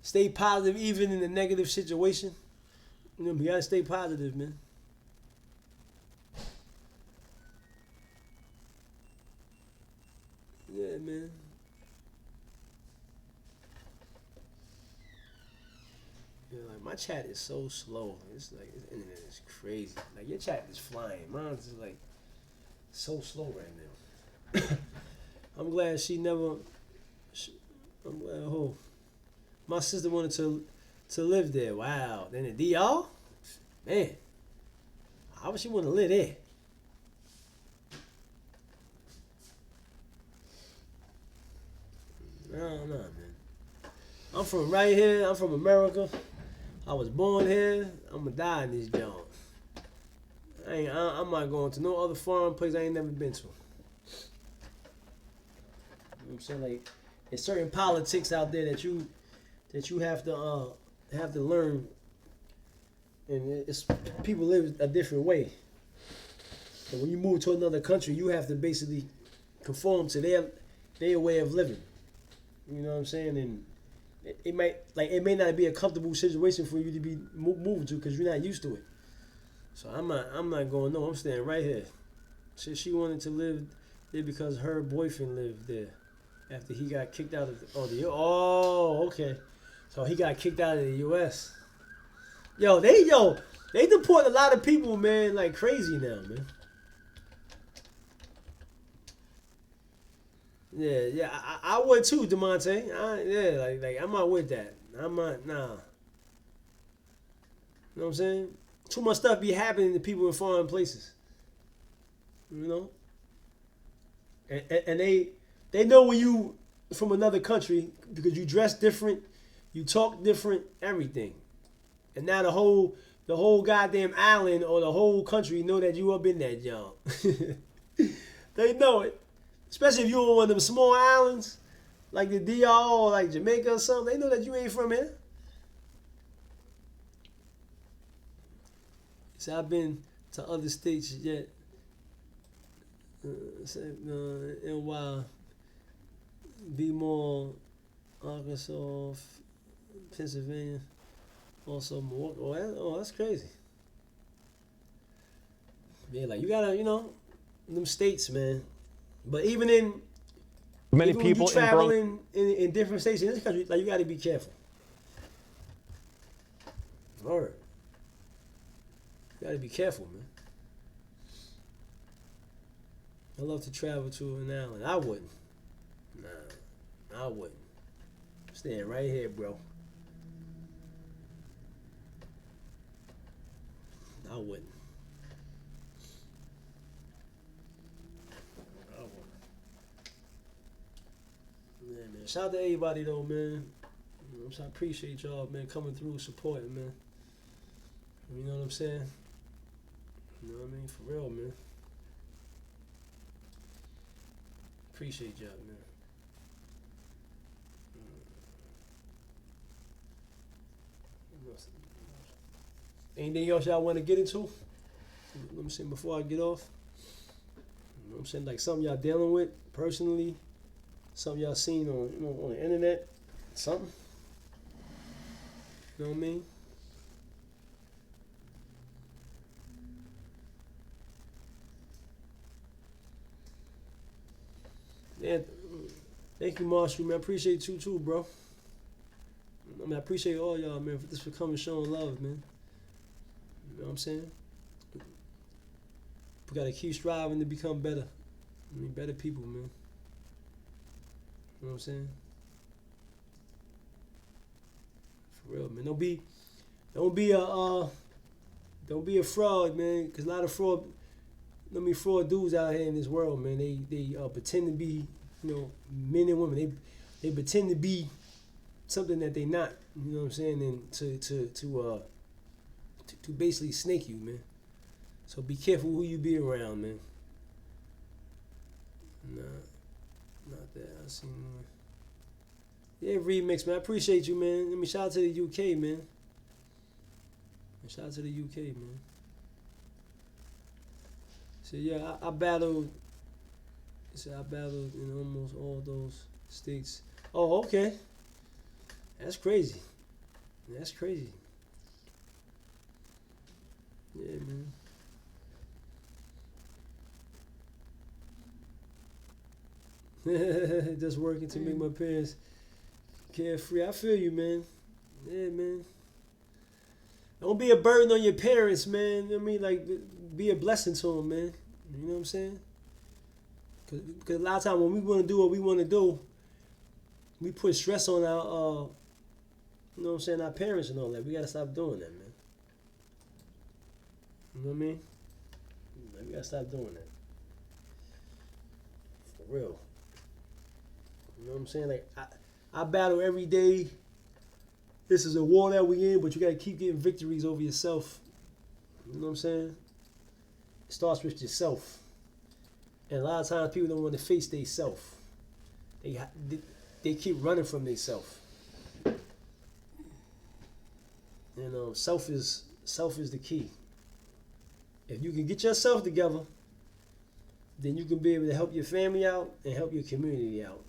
in the negative situation. You know, we gotta stay positive, man. Yeah, man. Yeah, like my chat is so slow. It's like the internet is crazy. Like your chat is flying. Mine's is like so slow right now. I'm glad she never. I'm glad. Oh, my sister wanted to live there. Wow. Then the DR, man. How would she want to live there? I don't know, man. I'm from right here. I'm from America. I was born here. I'm gonna die in this joint. I'm not going to no other foreign place I ain't never been to. You know what I'm saying? Like, there's certain politics out there that you have to learn, and it's people live a different way. And when you move to another country, you have to basically conform to their way of living. You know what I'm saying? And it may not be a comfortable situation for you to be moving to because you're not used to it. So I'm not going. No, I'm staying right here. She wanted to live there because her boyfriend lived there after he got kicked out of okay. So he got kicked out of the U.S. They deport a lot of people, man, like crazy now, man. Yeah, I would too, DeMonte. Like I'm not with that. I'm not, nah. You know what I'm saying? Too much stuff be happening to people in foreign places. You know? And they know when you from another country because you dress different, you talk different, everything. And now the whole goddamn island or the whole country know that you up in that job. They know it. Especially if you're on one of them small islands, like the DR or like Jamaica or something, they know that you ain't from here. So I've been to other states yet. NY, Bmore, Arkansas, Pennsylvania, also Milwaukee. That's crazy. Yeah, like you gotta, them states, man. But even when you traveling in different states in this country, like you got to be careful. All right, you got to be careful, man. I love to travel to an island. I wouldn't. Nah, I wouldn't. I'm staying right here, bro. I wouldn't. Yeah, man. Shout out to everybody though, man. I appreciate y'all, man, coming through, supporting, man. You know what I'm saying? You know what I mean? For real, man. Appreciate y'all, man. Anything else y'all want to get into? Let me see before I get off. You know what I'm saying? Like something y'all dealing with personally. Something y'all seen on the internet, something. You know what I mean? Yeah, thank you, Marshall, man. I appreciate you too, bro. I appreciate all y'all, man, for coming showing love, man. You know what I'm saying? We gotta keep striving to become better. Better people, man. You know what I'm saying? For real, man. Don't be a fraud, man. Cause a lot of fraud dudes out here in this world, man. They pretend to be, men and women. They pretend to be something that they not. You know what I'm saying? And to basically snake you, man. So be careful who you be around, man. Nah. Not that I seen. Yeah, remix, man. I appreciate you, man. Let me shout out to the UK, man. Shout out to the UK, man. You know So yeah, I battled. He said I battled in almost all those states. Oh, okay. That's crazy. That's crazy. Yeah, man. Just working to make my parents carefree. I feel you, man. Yeah, man. Don't be a burden on your parents, man. I mean, like, be a blessing to them, man. You know what I'm saying? Because a lot of times when we want to do what we want to do, we put stress on our, you know what I'm saying, our parents and all that. We got to stop doing that, man. You know what I mean? Like, we got to stop doing that. For real. You know what I'm saying? Like, I battle every day. This is a war that we in, but you got to keep getting victories over yourself. You know what I'm saying? It starts with yourself. And a lot of times people don't want to face their self. They keep running from their self. And self is the key. If you can get yourself together, then you can be able to help your family out and help your community out.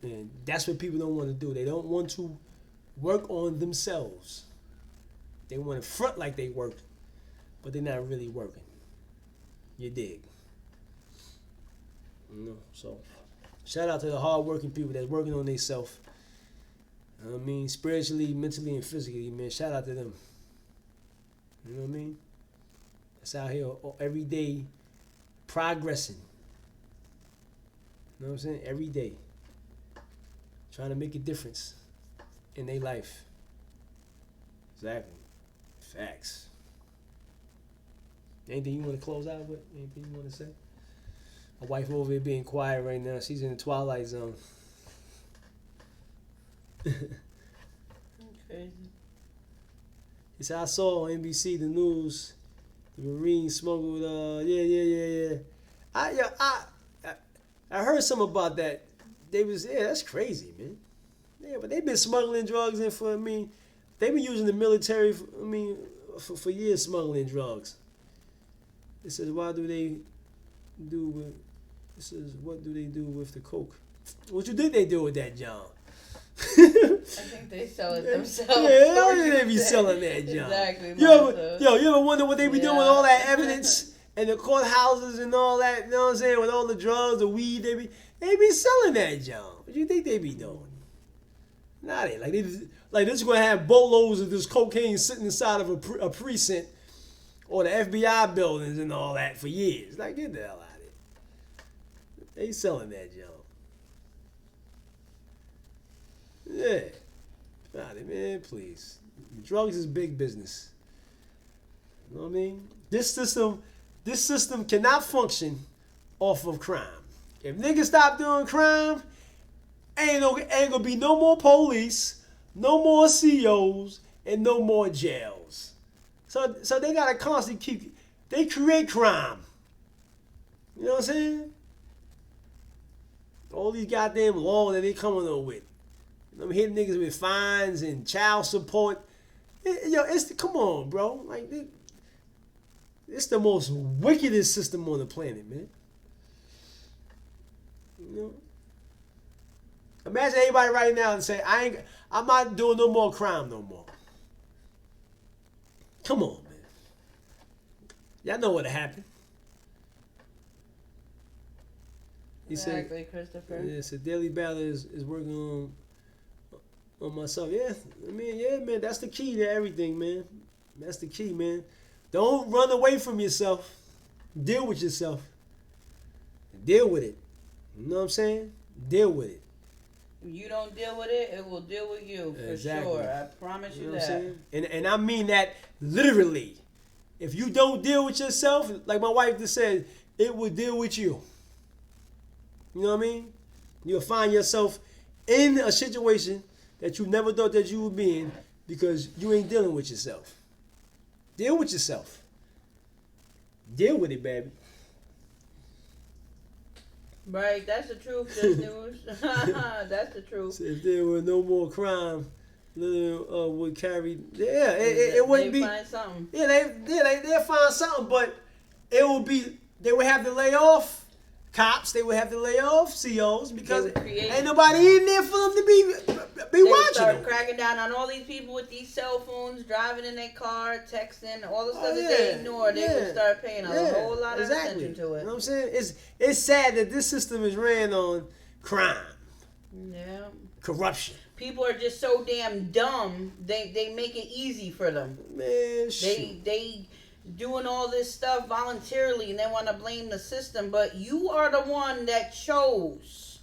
And that's what people don't want to do. They don't want to work on themselves. They want to front like they work, but they're not really working. You dig? You know, so shout out to the hardworking people that's working on themselves. I mean, spiritually, mentally, and physically, man. Shout out to them. You know what I mean? That's out here every day progressing. You know what I'm saying? Every day. Trying to make a difference in their life. Exactly. Facts. Anything you want to close out with? Anything you want to say? My wife over here being quiet right now. She's in the twilight zone. Crazy. He said, I saw on NBC the news, the Marines smuggled, I heard something about that. That's crazy, man. Yeah, but they've been smuggling drugs in for, they've been using the military, for years smuggling drugs. It says, what do they do with the coke? What you think they do with that, John? I think they sell it themselves. Yeah, how do they be selling that, John? Exactly. You ever wonder what they be doing with all that evidence and the courthouses and all that? You know what I'm saying? With all the drugs, the weed, they be selling that, John. What do you think they be doing? Nah, they just gonna have boatloads of this cocaine sitting inside of a precinct or the FBI buildings and all that for years. Like, get the hell out of here. They selling that, John. Yeah. Man, please. Drugs is big business. You know what I mean? This system cannot function off of crime. If niggas stop doing crime, ain't gonna be no more police, no more COs, and no more jails. So they gotta constantly they create crime. You know what I'm saying? All these goddamn laws that they coming up with. I'm hitting niggas with fines and child support. Come on, bro. Like, it's the most wickedest system on the planet, man. You know? Imagine anybody right now and say, I'm not doing no more crime no more. Come on, man. Y'all know what'll happen. He Exactly, said, Christopher. Yeah, so Daily Battle is working on myself. Yeah, man, that's the key to everything, man. That's the key, man. Don't run away from yourself. Deal with yourself. Deal with it. You know what I'm saying? Deal with it. If you don't deal with it, it will deal with you for sure. I promise you, know that. What I'm saying? And I mean that literally. If you don't deal with yourself, like my wife just said, it will deal with you. You know what I mean? You'll find yourself in a situation that you never thought that you would be in because you ain't dealing with yourself. Deal with yourself. Deal with it, baby. Right, that's the truth, this news. That's the truth. So if there were no more crime, would carry. Yeah, it wouldn't be. Find something. Yeah, they'll find something, but they would have to lay off cops. They would have to lay off COs because create, ain't nobody in there for them to be they would watching start them. cracking down on all these people with these cell phones, driving in their car, texting, all the stuff that yeah, they ignore. They would yeah, start paying a yeah, whole lot of exactly. attention to it. You know what I'm saying? It's sad that this system is ran on crime, Yeah. corruption. People are just so damn dumb. They make it easy for them. Man, shoot. They doing all this stuff voluntarily and they want to blame the system, but you are the one that chose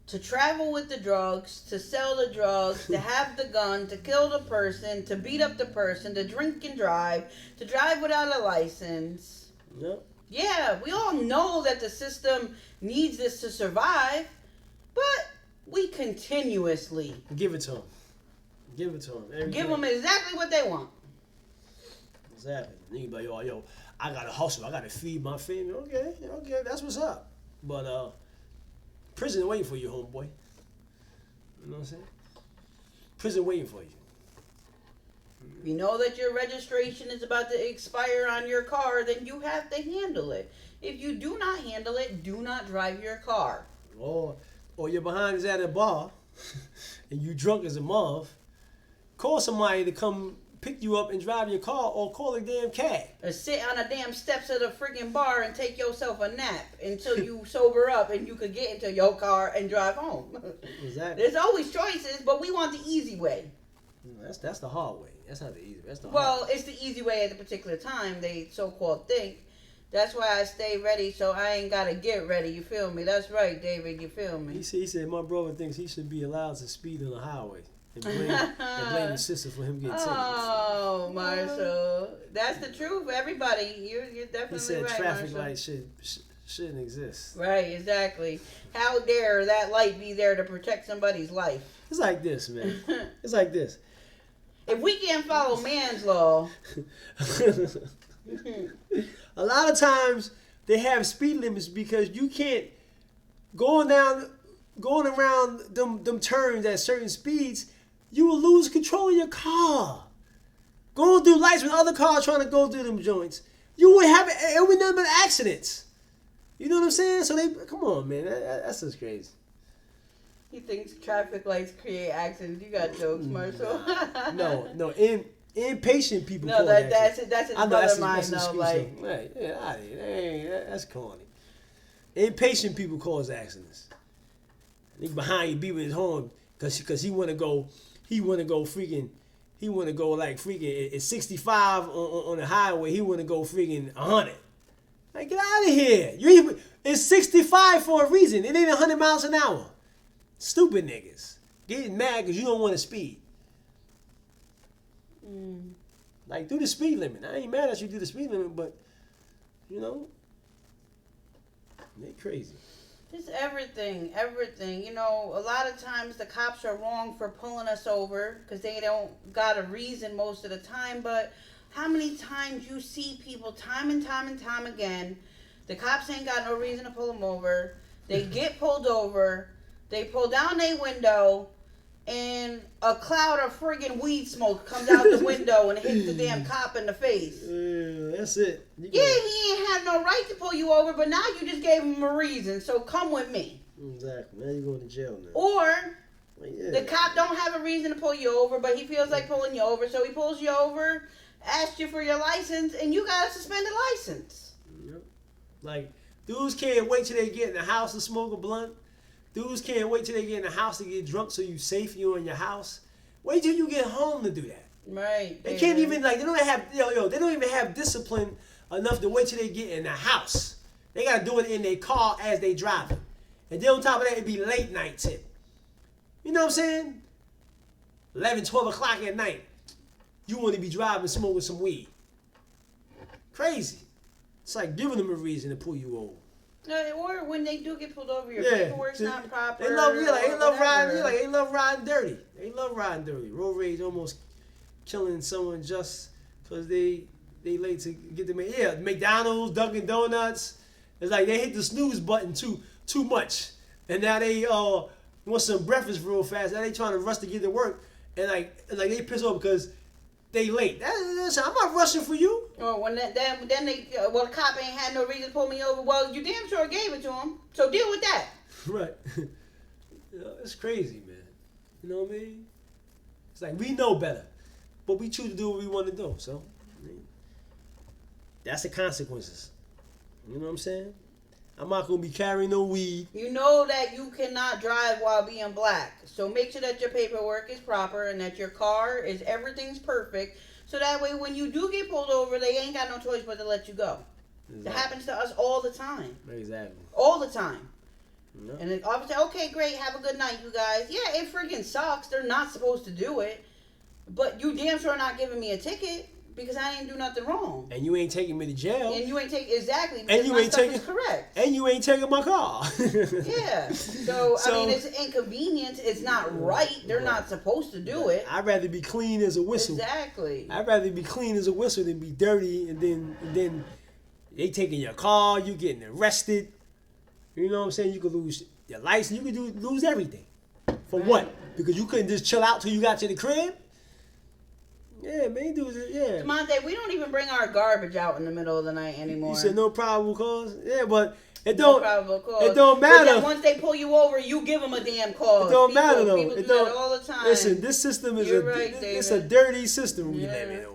to travel with the drugs, to sell the drugs, to have the gun, to kill the person, to beat up the person, to drink and drive, to drive without a license. Yep. Yeah, we all know that the system needs this to survive, but we continuously Give it to them. Give it to them. give them exactly what they want. Exactly. Nigga be like, yo, I gotta hustle. I gotta feed my family. Okay, that's what's up. But prison waiting for you, homeboy. You know what I'm saying? Prison waiting for you. You know that your registration is about to expire on your car, then you have to handle it. If you do not handle it, do not drive your car. Or you're behind us at a bar and you drunk as a muff. Call somebody to come pick you up and drive your car, or call a damn cab. Or sit on the damn steps of the freaking bar and take yourself a nap until you sober up and you could get into your car and drive home. Exactly. There's always choices, but we want the easy way. That's the hard way. That's not the easy way. That's the hard Well, it's the easy way at the particular time, they so-called think. That's why I stay ready so I ain't got to get ready. You feel me? That's right, David. You feel me? He said my brother thinks he should be allowed to speed on the highway and blame the system for him getting tickets. Oh, Marshall. That's the truth, everybody. You're definitely He said right, traffic Marshall. lights shouldn't exist. Right, exactly. How dare that light be there to protect somebody's life? It's like this, man. It's like this. If we can't follow man's law, A lot of times they have speed limits because you can't going around them turns at certain speeds. You will lose control of your car. Going through lights with other cars trying to go through them joints. You would have it would nothing but accidents. You know what I'm saying? So come on, man. That's just crazy. he thinks traffic lights create accidents. You got jokes, Marshall. No. Impatient people. No, call it accidents. that's his I know brother that's mine an though. excuse, Like, though. Right, yeah, that's corny. Impatient people cause accidents. Nigga behind you beat with his horn because he want to go like freaking at 65 on the highway. He want to go freaking 100. Like, get out of here. It's 65 for a reason. It ain't 100 miles an hour. Stupid niggas getting mad because you don't want to speed. Like, do the speed limit. I ain't mad at you do the speed limit, but you know, they crazy. just everything. You know, a lot of times the cops are wrong for pulling us over because they don't got a reason most of the time. But how many times you see people time and time again, the cops ain't got no reason to pull them over. They get pulled over. They pull down their window, and a cloud of friggin' weed smoke comes out the window and hits the damn cop in the face. That's it. Yeah, he ain't had no right to pull you over, but now you just gave him a reason, so come with me. Exactly. Now you're going to jail now. Or Yeah. the cop don't have a reason to pull you over, but he feels like pulling you over, so he pulls you over, asks you for your license, and you gotta suspend the license. Yep. Like, dudes can't wait till they get in the house to smoke a blunt. Dudes can't wait till they get in the house to get drunk so you safe, you in your house. Wait till you get home to do that. Right. They can't even, like, they don't even have discipline enough to wait till they get in the house. They gotta do it in their car as they driving. And then on top of that, it'd be late night tip. You know what I'm saying? 11, 12 o'clock at night. You want to be driving, smoking some weed. Crazy. It's like giving them a reason to pull you over. No, or when they do get pulled over, your paperwork's not proper. They love riding. whatever. They love riding dirty. Road rage almost killing someone just because they late to get them. Yeah, McDonald's, Dunkin' Donuts. It's like they hit the snooze button too much, and now they want some breakfast real fast. Now they trying to rush to get to work, and like they pissed off because they late. Listen, I'm not rushing for you. Or when then they the cop ain't had no reason to pull me over. Well, you damn sure gave it to him, so deal with that. Right. It's crazy, man. You know what I mean? It's like we know better, but we choose to do what we want to do. So, I mean, that's the consequences. You know what I'm saying? I'm not gonna be carrying no weed. You know that you cannot drive while being black, so make sure that your paperwork is proper and that your car is everything's perfect. So that way, when you do get pulled over, they ain't got no choice but to let you go. Exactly. It happens to us all the time. Exactly. All the time. Yep. And then obviously, okay, great, have a good night, you guys. Yeah, it freaking sucks. They're not supposed to do it. But you damn sure not giving me a ticket because I didn't do nothing wrong. And you ain't taking me to jail. And you ain't taking, exactly, And because you my ain't stuff taking, is correct. And you ain't taking my car. Yeah. So, I mean, it's inconvenience. It's not right. They're not supposed to do it. I'd rather be clean as a whistle. Exactly. I'd rather be clean as a whistle than be dirty and then they taking your car, you getting arrested. You know what I'm saying? You could lose your license. You could lose everything. For what? Because you couldn't just chill out till you got to the crib? Yeah, man, dudes, yeah. Demonte, we don't even bring our garbage out in the middle of the night anymore. You said no probable cause? Yeah, but it No don't. probable cause. It don't But matter. then once they pull you over, you give them a damn cause. It don't matter though. People It do don't. that all the time. Listen, this system is it's a dirty system we live in.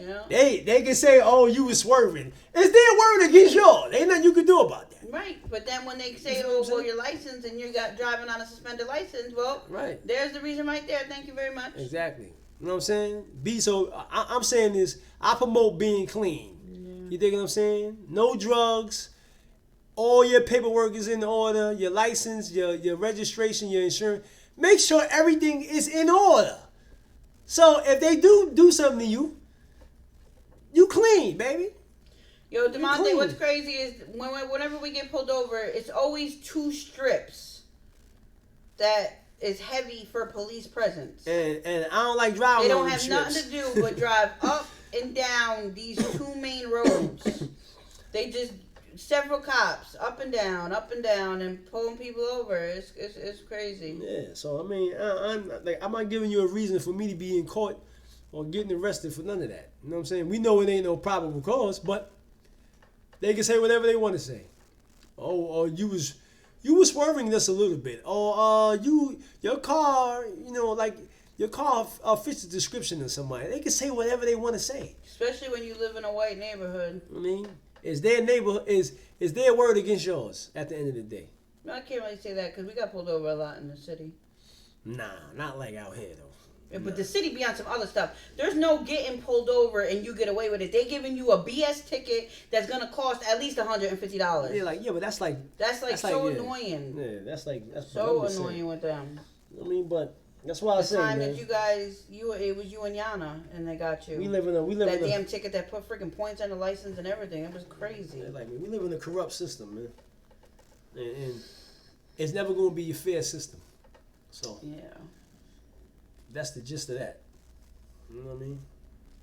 Yeah. They can say, "Oh, you was swerving." It's their word against yours. Ain't nothing you can do about that. Right, but then when they say, You know "Oh, what I'm well, saying? your license and you got driving on a suspended license," well, Right. there's the reason right there. Thank you very much. Exactly. You know what I'm saying? I'm saying this. I promote being clean. You dig what I'm saying? No drugs. All your paperwork is in order. Your license, your registration, your insurance. Make sure everything is in order. So if they do something to you, you clean, baby. Yo, clean. Demonte, what's crazy is whenever we get pulled over, it's always 2 strips that is heavy for police presence. And I don't like driving. They don't on have them nothing strips. to do but drive up and down these 2 main roads. They just several cops up and down, and pulling people over. It's crazy. Yeah, so I mean, I'm not giving you a reason for me to be in court or getting arrested for none of that. You know what I'm saying? We know it ain't no probable cause, but they can say whatever they want to say. Oh, you was swerving just a little bit. Or your car, your car fits the description of somebody. They can say whatever they want to say. Especially when you live in a white neighborhood. I mean, is their neighborhood is their word against yours at the end of the day? No, I can't really say that because we got pulled over a lot in the city. Nah, not like out here though. But the city be on some other stuff. There's no getting pulled over and you get away with it. They giving you a BS ticket that's gonna cost at least $150. Yeah, but that's so annoying. Yeah, that's So annoying with them. I mean, but that's why I The say, time man. that you guys, it was you and Yana, and they got you. We live in that damn ticket that put freaking points on the license and everything. It was crazy. we live in a corrupt system, man, and it's never gonna be a fair system. So Yeah. that's the gist of that. You know what I mean?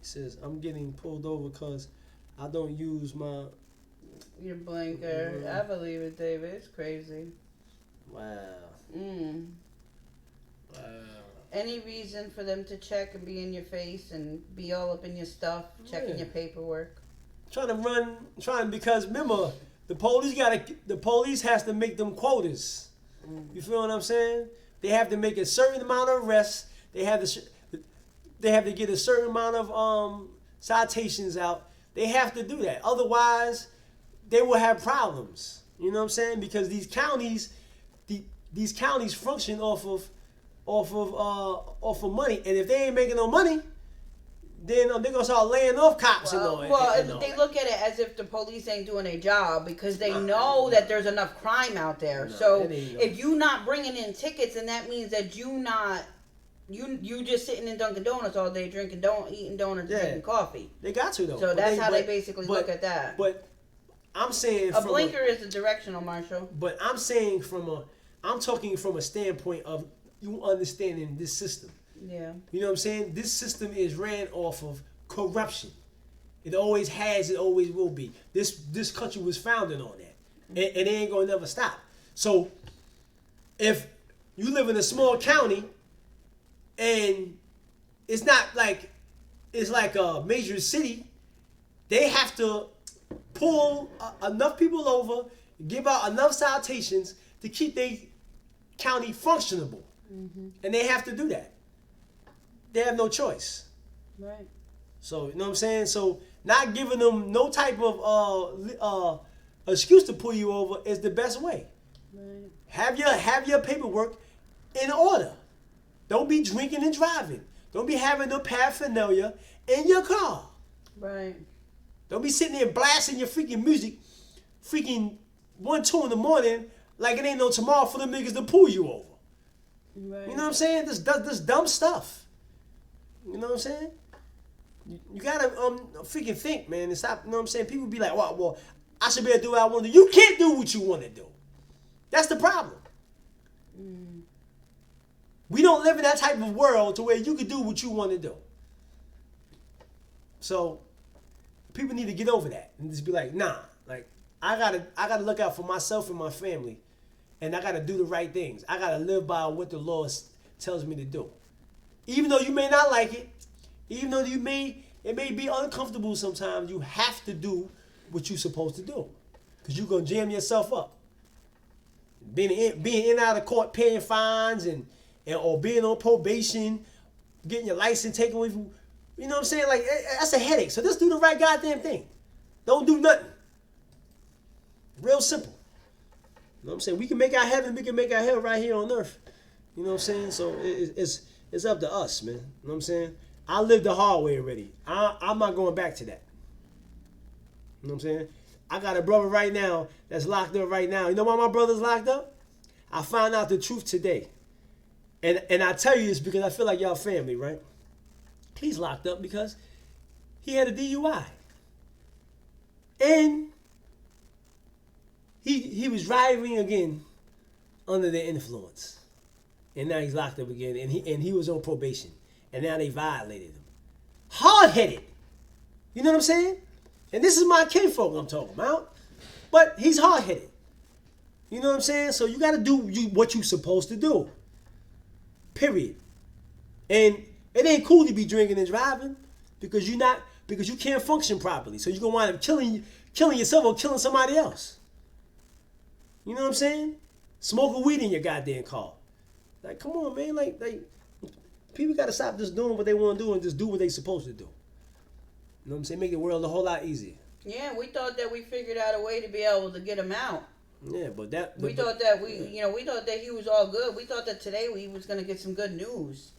He says I'm getting pulled over because I don't use my. Your blinker. I believe it, David. It's crazy. Wow. Wow. Any reason for them to check and be in your face and be all up in your stuff, checking your paperwork? Trying because remember the police has to make them quotas. You feel what I'm saying? They have to make a certain amount of arrests. They have to get a certain amount of citations out. They have to do that. Otherwise, they will have problems. You know what I'm saying? Because these counties function off of money, and if they ain't making no money, then they're gonna start laying off cops and all that. Well, they look at it as if the police ain't doing their job because they know that there's enough crime out there. So if you not bringing in tickets, then that means that you just sitting in Dunkin' Donuts all day drinking eating donuts, drinking coffee. They got to though. So that's how they basically look at that. But I'm saying a blinker is a directional, Marshall. But I'm saying I'm talking from a standpoint of you understanding this system. Yeah. You know what I'm saying? This system is ran off of corruption. It always has, it always will be. This country was founded on that. And it ain't gonna never stop. So if you live in a small county and it's not is like a major city, they have to pull enough people over, give out enough citations to keep their county functionable. And they have to do that. They have no choice. Right. So, you know what I'm saying? So, not giving them no type of excuse to pull you over is the best way. Right. Have your paperwork in order. Don't be drinking and driving. Don't be having no paraphernalia in your car. Right. Don't be sitting there blasting your freaking music, freaking 1, 2 in the morning, like it ain't no tomorrow for them niggas to pull you over. Right. You know what I'm saying? This dumb stuff. You know what I'm saying? You gotta freaking think, man, and stop. You know what I'm saying? People be like, well, I should be able to do what I want to do. You can't do what you want to do. That's the problem. We don't live in that type of world to where you can do what you want to do. So people need to get over that and just be like, nah, like I gotta look out for myself and my family, and I gotta do the right things. I gotta live by what the law tells me to do. Even though you may not like it, even though it may be uncomfortable sometimes, you have to do what you're supposed to do, because you're gonna jam yourself up. Being in and out of court, paying fines and or being on probation, getting your license taken away from you know what I'm saying? Like that's a headache. So just do the right goddamn thing. Don't do nothing. Real simple. You know what I'm saying? We can make our heaven. We can make our hell right here on earth. You know what I'm saying? So it's up to us, man. You know what I'm saying? I lived the hard way already. I'm not going back to that. You know what I'm saying? I got a brother right now that's locked up right now. You know why my brother's locked up? I found out the truth today. And I tell you this because I feel like y'all family, right? He's locked up because he had a DUI. And he was driving again under the influence. And now he's locked up again, and he was on probation. And now they violated him. Hard-headed. You know what I'm saying? And this is my kinfolk I'm talking about. But he's hard-headed. You know what I'm saying? So you got to do what you're supposed to do. Period. And it ain't cool to be drinking and driving because you can't function properly. So you're gonna wind up killing yourself or killing somebody else. You know what I'm saying? Smoking weed in your goddamn car. Like, come on, man. Like people gotta stop just doing what they want to do and just do what they supposed to do. You know what I'm saying? Make the world a whole lot easier. Yeah, we thought that we figured out a way to be able to get him out. Yeah, but we thought that he was all good. We thought that today he was gonna get some good news.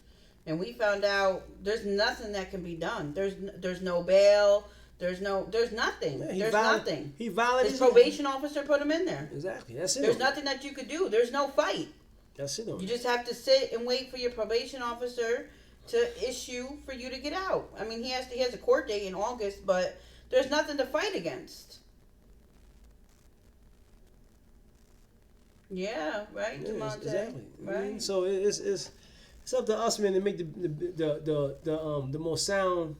And we found out there's nothing that can be done. There's no bail. There's nothing. Yeah, nothing. He violated. His probation officer put him in there. Exactly. That's it. There's nothing that you could do. There's no fight. That's it. You just have to sit and wait for your probation officer to issue for you to get out. I mean, he has a court date in August, but there's nothing to fight against. Yeah, right. Yeah, exactly. Right. So it's up to us, man, to make the most sound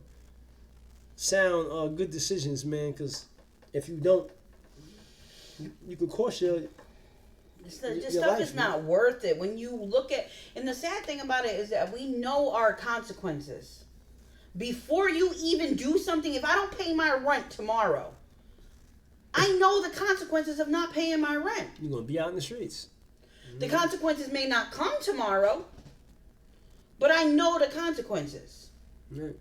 good decisions, man. Because if you don't, you could cost your This your stuff life, is not worth it. When you look at, and the sad thing about it is that we know our consequences. Before you even do something, if I don't pay my rent tomorrow, I know the consequences of not paying my rent. You're gonna be out in the streets. The consequences may not come tomorrow, but I know the consequences. Right.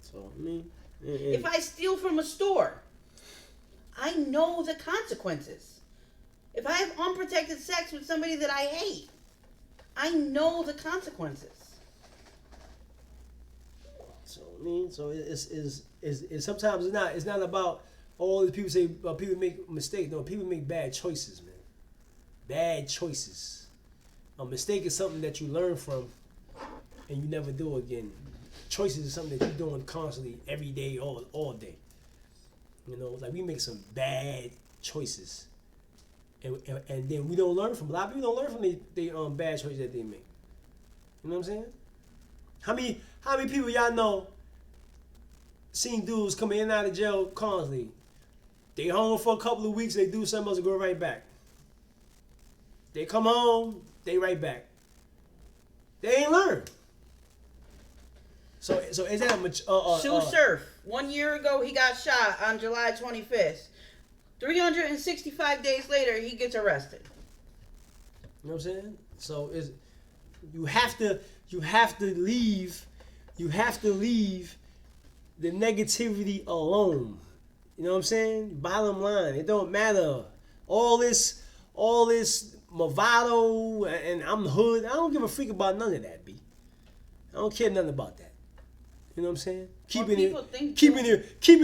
So I mean, if I steal from a store, I know the consequences. If I have unprotected sex with somebody that I hate, I know the consequences. So I mean, so it's sometimes it's not about all the people say people make mistakes. No, people make bad choices, man. Bad choices. A mistake is something that you learn from and you never do again. Choices is something that you're doing constantly, every day, all day. You know, like we make some bad choices, and then we don't learn from. A lot of people don't learn from the bad choices that they make. You know what I'm saying? How many people y'all know seen dudes coming in and out of jail constantly? They home for a couple of weeks, they do something else and go right back. They come home, they right back. They ain't learned. So is that a much? Sue Surf. 1 year ago, he got shot on July 25th. 365 days later, he gets arrested. You know what I'm saying? So you have to leave the negativity alone. You know what I'm saying? Bottom line, it don't matter. All this Movado and I'm the hood. I don't give a freak about none of that, B. I don't care nothing about that. You know what I'm saying? Keeping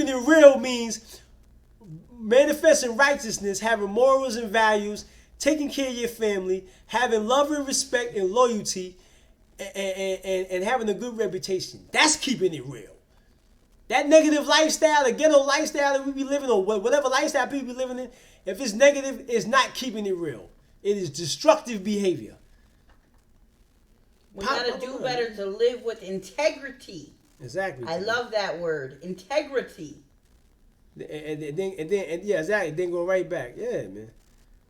it real means manifesting righteousness, having morals and values, taking care of your family, having love and respect and loyalty, and having a good reputation. That's keeping it real. That negative lifestyle, the ghetto lifestyle that we be living, or whatever lifestyle people be living in, if it's negative, it's not keeping it real. It is destructive behavior. We gotta do better to live with integrity. Exactly. I love that word, integrity. And yeah, exactly. Then go right back. Yeah, man.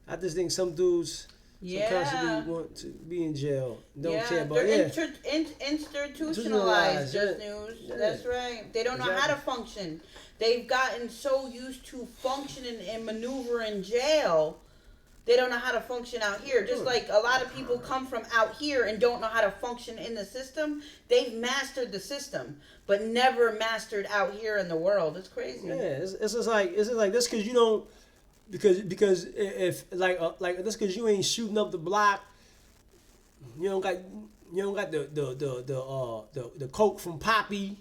I just think some dudes constantly want to be in jail. Don't care about institutionalized, just news. Yeah. That's right. They don't know how to function. They've gotten so used to functioning and maneuver in jail, they don't know how to function out here. Just like a lot of people come from out here and don't know how to function in the system. They've mastered the system, but never mastered out here in the world. It's crazy. Yeah, it's just like this because you don't because if like that's because you ain't shooting up the block. You don't got the coke from Poppy.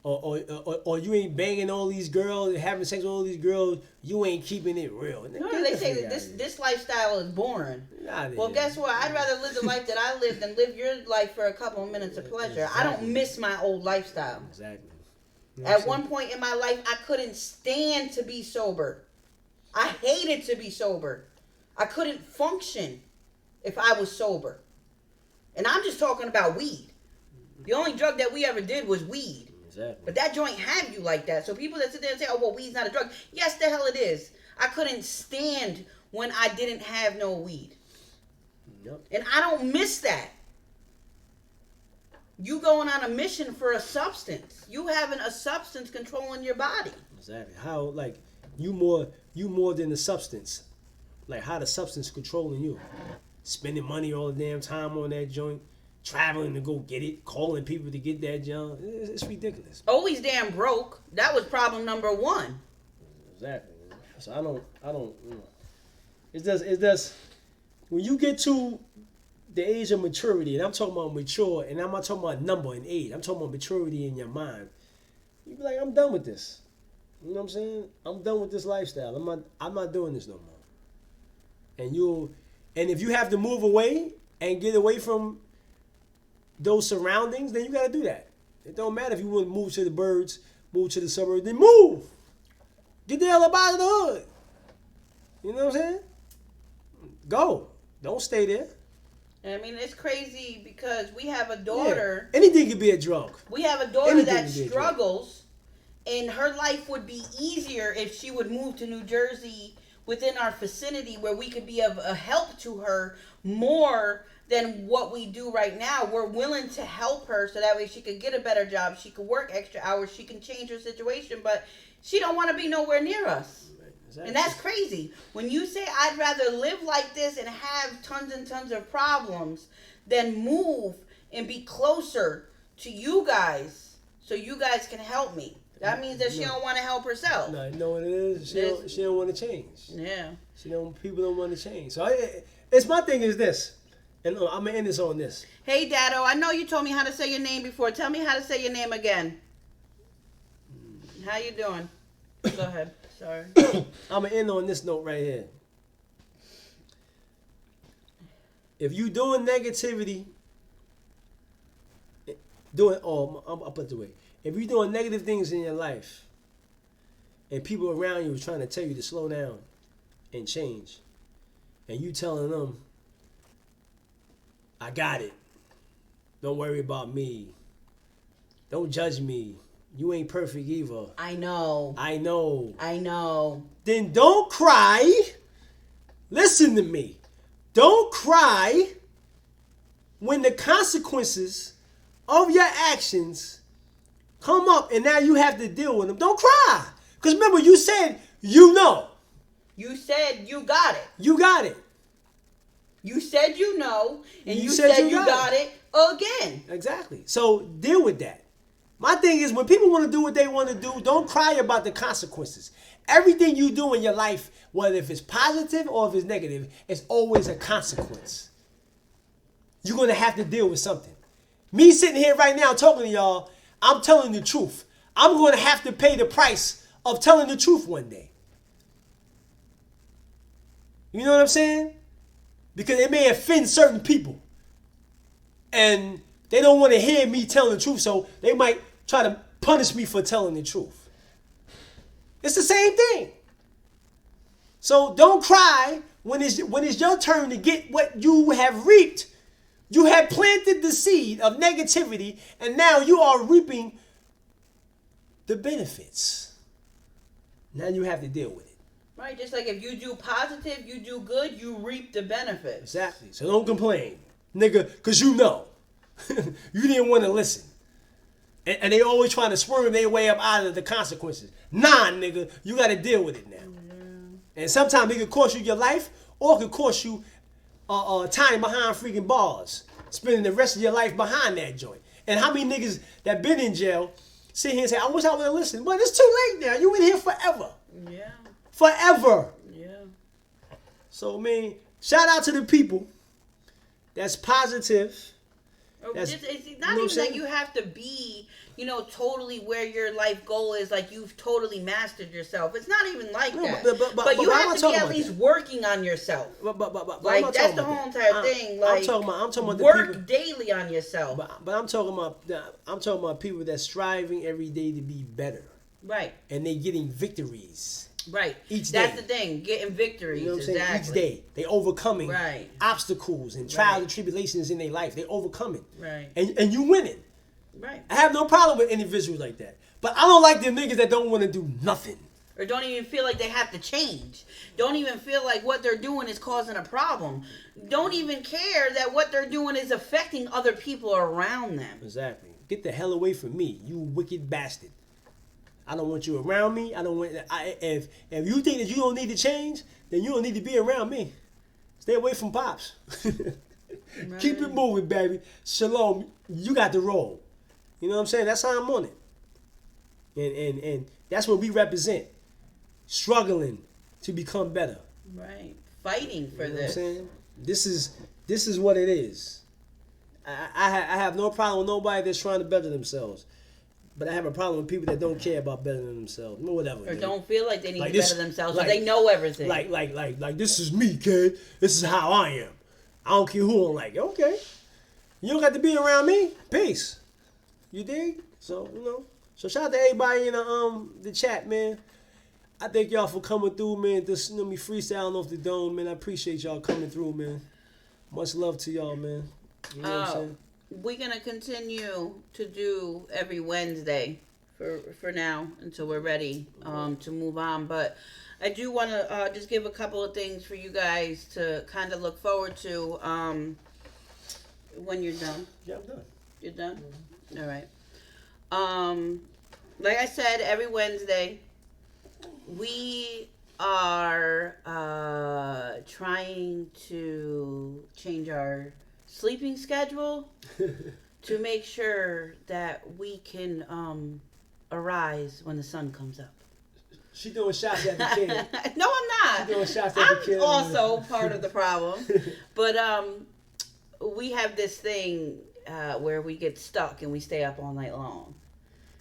Or you ain't banging all these girls, having sex with all these girls. You ain't keeping it real. No, they say that this lifestyle is boring. Well, guess what? I'd rather live the life that I live than live your life for a couple of minutes of pleasure. Exactly. I don't miss my old lifestyle. Exactly. You know At one point in my life, I couldn't stand to be sober. I hated to be sober. I couldn't function if I was sober. And I'm just talking about weed. The only drug that we ever did was weed. Exactly. But that joint have you like that. So people that sit there and say, oh, well, weed's not a drug. Yes, the hell it is. I couldn't stand when I didn't have no weed. Yep. And I don't miss that. You going on a mission for a substance. You having a substance controlling your body. Exactly. How, like, you more than the substance. Like, how the substance controlling you. Spending money all the damn time on that joint. Traveling to go get it, calling people to get that junk. It's ridiculous. Always damn broke. That was problem number one. Exactly. So I don't. You know. It's just when you get to the age of maturity, and I'm talking about mature, and I'm not talking about number and age. I'm talking about maturity in your mind. You be like, I'm done with this. You know what I'm saying? I'm done with this lifestyle. I'm not doing this no more. And if you have to move away and get away from those surroundings, then you gotta do that. It don't matter if you want to move to the birds, move to the suburbs, then move. Get the hell up out of the hood. You know what I'm saying? Go. Don't stay there. I mean, it's crazy because we have a daughter. Yeah. Anything could be a drug. We have a daughter that struggles, and her life would be easier if she would move to New Jersey within our vicinity where we could be of a help to her more than what we do right now. We're willing to help her so that way she could get a better job, she could work extra hours, she can change her situation, but she don't want to be nowhere near us. Exactly. And that's crazy. When you say I'd rather live like this and have tons and tons of problems than move and be closer to you guys so you guys can help me. That means that she don't want to help herself. No, you know what it is? She don't want to change. Yeah. People don't want to change. So it's my thing is this. And I'm going to end this on this. Hey, Dado, I know you told me how to say your name before. Tell me how to say your name again. How you doing? Go ahead. Sorry. I'm going to end on this note right here. If you doing negativity, I'll put it away. If you're doing negative things in your life, and people around you are trying to tell you to slow down and change, and you telling them, I got it. Don't worry about me. Don't judge me. You ain't perfect either. I know. Then don't cry. Listen to me. Don't cry when the consequences of your actions come up, and now you have to deal with them. Don't cry. Because remember, you said you know. You said you got it. You got it. You said you know, and you said said you you got got it again. Exactly. So deal with that. My thing is, when people want to do what they want to do, don't cry about the consequences. Everything you do in your life, whether if it's positive or if it's negative, it's always a consequence. You're going to have to deal with something. Me sitting here right now talking to y'all, I'm telling the truth. I'm going to have to pay the price of telling the truth one day. You know what I'm saying? Because it may offend certain people. And they don't want to hear me telling the truth, so they might try to punish me for telling the truth. It's the same thing. So don't cry when it's your turn to get what you have reaped. You have planted the seed of negativity, and now you are reaping the benefits. Now you have to deal with it. Right, just like if you do positive, you do good, you reap the benefits. Exactly. So don't complain, nigga, because you know. You didn't want to listen. And they always trying to swerve their way up out of the consequences. Nah, nigga, you got to deal with it now. And sometimes it could cost you your life, or it could cost you time behind freaking bars, spending the rest of your life behind that joint. And how many niggas that been in jail sit here and say, I wish I would have listened. But it's too late now. You in here forever. Yeah. Forever. Yeah. So, man, shout out to the people that's positive. It's not even that you have to be, totally where your life goal is, like you've totally mastered yourself. It's not even like that. But you have to be at least working on yourself. But like that's the whole entire thing. Like I'm talking about the work people, daily on yourself. But I'm talking about people that's striving every day to be better. Right. And they getting victories. Right. Each day. That's the thing. Getting victories. You know what I'm exactly. saying? Each day. They overcoming right. obstacles and trials and tribulations in their life. They overcoming. Right. And you winning. Right. I have no problem with individuals like that. But I don't like them niggas that don't want to do nothing. Or don't even feel like they have to change. Don't even feel like what they're doing is causing a problem. Don't even care that what they're doing is affecting other people around them. Exactly. Get the hell away from me, you wicked bastard. I don't want you around me. I don't want. If you think that you don't need to change, then you don't need to be around me. Stay away from Pops. Right. Keep it moving, baby. Shalom. You got the role. You know what I'm saying? That's how I'm on it. And that's what we represent. Struggling to become better. Right. Fighting for you know this. What I'm saying? This is what it is. I have no problem with nobody that's trying to better themselves. But I have a problem with people that don't care about bettering themselves. Or whatever. Or don't feel like they need to this, better themselves. Or they know everything. Like this is me, kid. This is how I am. I don't care who I'm like. Okay. You don't got to be around me. Peace. You dig? So, So shout out to everybody in the chat, man. I thank y'all for coming through, man. Just me freestyling off the dome, man. I appreciate y'all coming through, man. Much love to y'all, man. You know what I'm saying? We're gonna continue to do every Wednesday for now until we're ready to move on. But I do want to just give a couple of things for you guys to kind of look forward to when you're done. Yeah, I'm done. You're done? Mm-hmm. All right. Like I said, every Wednesday we are trying to change our sleeping schedule to make sure that we can arise when the sun comes up. She doing shots at the kid. No, I'm not. She doing shots at the kid. I'm also part of the problem. But we have this thing where we get stuck and we stay up all night long.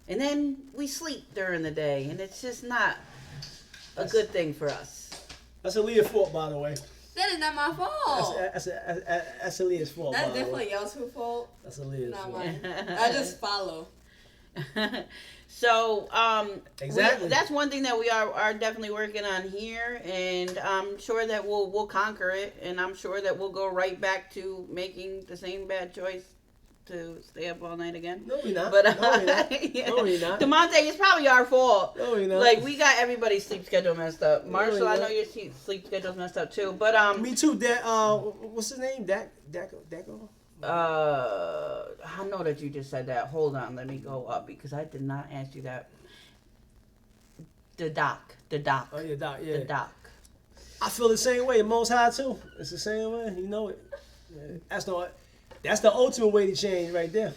And then we sleep during the day, and it's just not a good thing for us. That's Aaliyah's fault, by the way. That is not my fault. That's Aaliyah's fault. That's definitely y'all's fault. That's Aaliyah's Not fault. mine. I just follow. So exactly. That's one thing that we are definitely working on here, and I'm sure that we'll conquer it, and I'm sure that we'll go right back to making the same bad choice to stay up all night again. No, we're not. But no, we're not. yeah. No, we're not. DeMonte, it's probably our fault. No, we're not. Like, we got everybody's sleep schedule messed up. Marshall, we're I know not. your sleep schedule's messed up too. But Me too. What's his name? Daco. I know that you just said that. Hold on, let me go up because I did not ask you that. The doc. Oh yeah, doc. Yeah. The doc. I feel the same way. Most High too. It's the same way. You know it. Yeah. That's the ultimate way to change right there.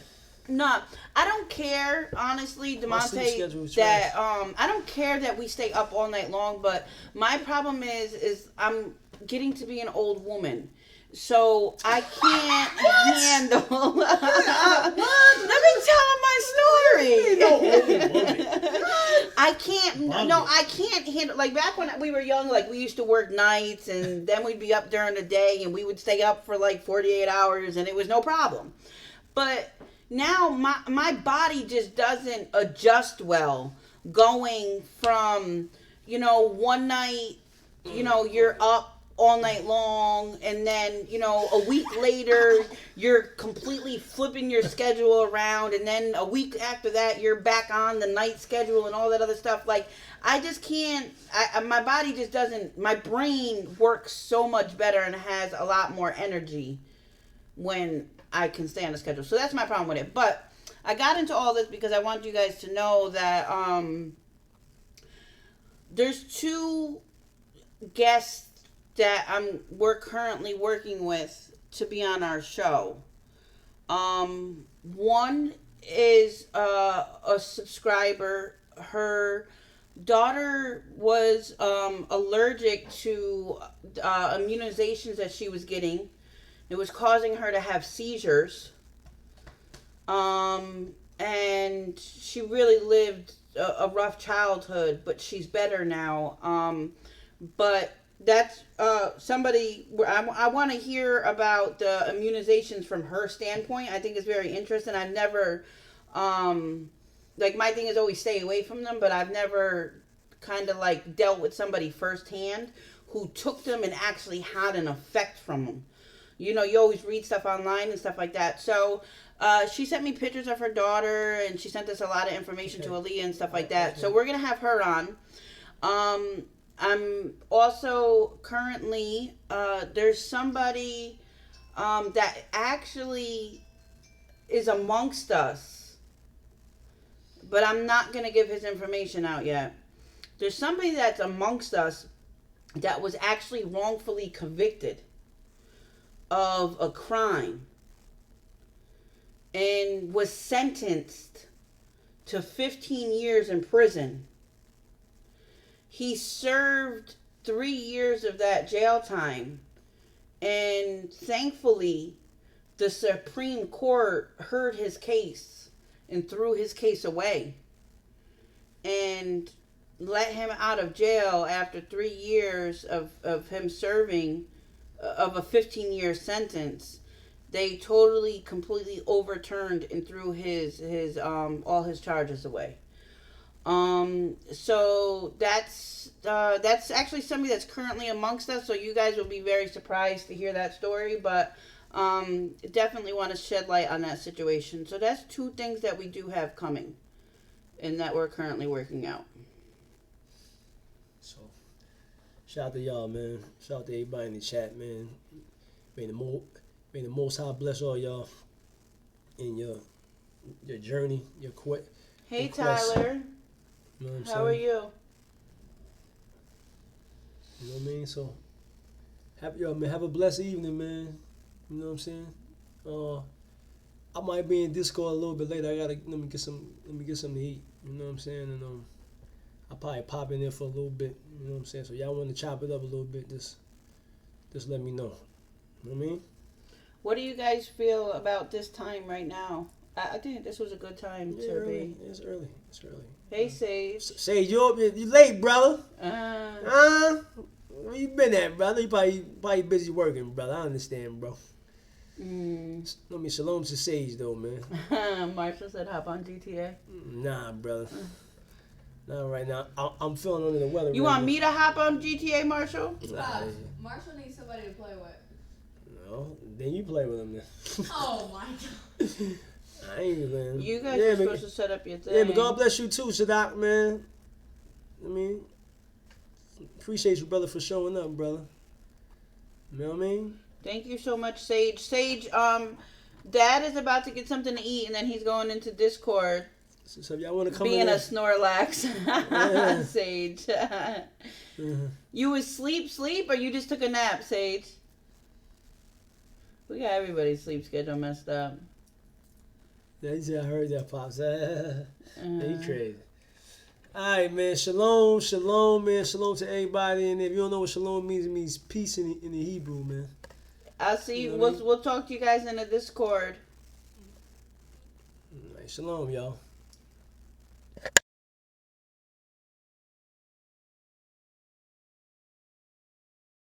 No, I don't care, honestly, My sleep Demonte, schedule is that trash. I don't care that we stay up all night long, but my problem is I'm getting to be an old woman. So I can't handle. Let me tell him my story. I can't. No, I can't handle. Like back when we were young, like we used to work nights, and then we'd be up during the day, and we would stay up for like 48 hours, and it was no problem. But now my body just doesn't adjust well. Going from one night, you're up all night long, and then a week later you're completely flipping your schedule around, and then a week after that you're back on the night schedule and all that other stuff. Like I just can't. My body just doesn't. My brain works so much better and has a lot more energy when I can stay on the schedule. So that's my problem with it. But I got into all this because I want you guys to know that there's two guests that we're currently working with to be on our show. One is a subscriber. Her daughter was allergic to immunizations that she was getting. It was causing her to have seizures. And she really lived a rough childhood, but she's better now. But that's somebody I want to hear about the immunizations from her standpoint. I think it's very interesting. I've never my thing is always stay away from them, but I've never kind of like dealt with somebody firsthand who took them and actually had an effect from them. You always read stuff online and stuff like that. So she sent me pictures of her daughter, and she sent us a lot of information to Aaliyah and stuff like that. So we're gonna have her on. I'm also currently, there's somebody that actually is amongst us, but I'm not going to give his information out yet. There's somebody that's amongst us that was actually wrongfully convicted of a crime and was sentenced to 15 years in prison. He served 3 years of that jail time, and thankfully the Supreme Court heard his case and threw his case away and let him out of jail after 3 years of him serving of a 15-year sentence. They totally, completely overturned and threw his all his charges away. So that's actually somebody that's currently amongst us. So you guys will be very surprised to hear that story, but definitely want to shed light on that situation. So that's two things that we do have coming, and that we're currently working out. So, shout out to y'all, man. Shout out to everybody in the chat, man. May the Most High bless all y'all in your journey, your quest. Hey, Tyler. You know what I'm How saying? are you? You know what I mean? So, have a blessed evening, man. You know what I'm saying? I might be in Discord a little bit later. Let me get something to eat. You know what I'm saying? And I'll probably pop in there for a little bit. You know what I'm saying? So y'all want to chop it up a little bit? Just let me know. You know what I mean? What do you guys feel about this time right now? I think this was a good time to be. It's early. Hey, Sage. Sage, you late, brother? Where you been at, brother? You probably busy working, brother. I understand, bro. Let me shalom to Sage, though, man. Marshall said hop on GTA. Nah, brother. Not right now. I'm feeling under the weather. You want me to hop on GTA, Marshall? Marshall needs somebody to play with. No, then you play with him then. Oh my god. I ain't even. You guys are supposed to set up your thing. Yeah, but God bless you too, Sadak, man. I mean, appreciate you, brother, for showing up, brother. You know what I mean? Thank you so much, Sage. Sage, Dad is about to get something to eat, and then he's going into Discord, So if y'all want to come being in a there, Snorlax. Sage. Mhm. You was sleep, or you just took a nap, Sage? We got everybody's sleep schedule messed up. Yeah, he said I heard that, Pops. Yeah, he Uh, crazy. Alright, man. Shalom, shalom, man. Shalom to everybody. And if you don't know what shalom means, it means peace in the Hebrew, man. I'll see. You know what I mean? We'll talk to you guys in the Discord. Alright, shalom, y'all.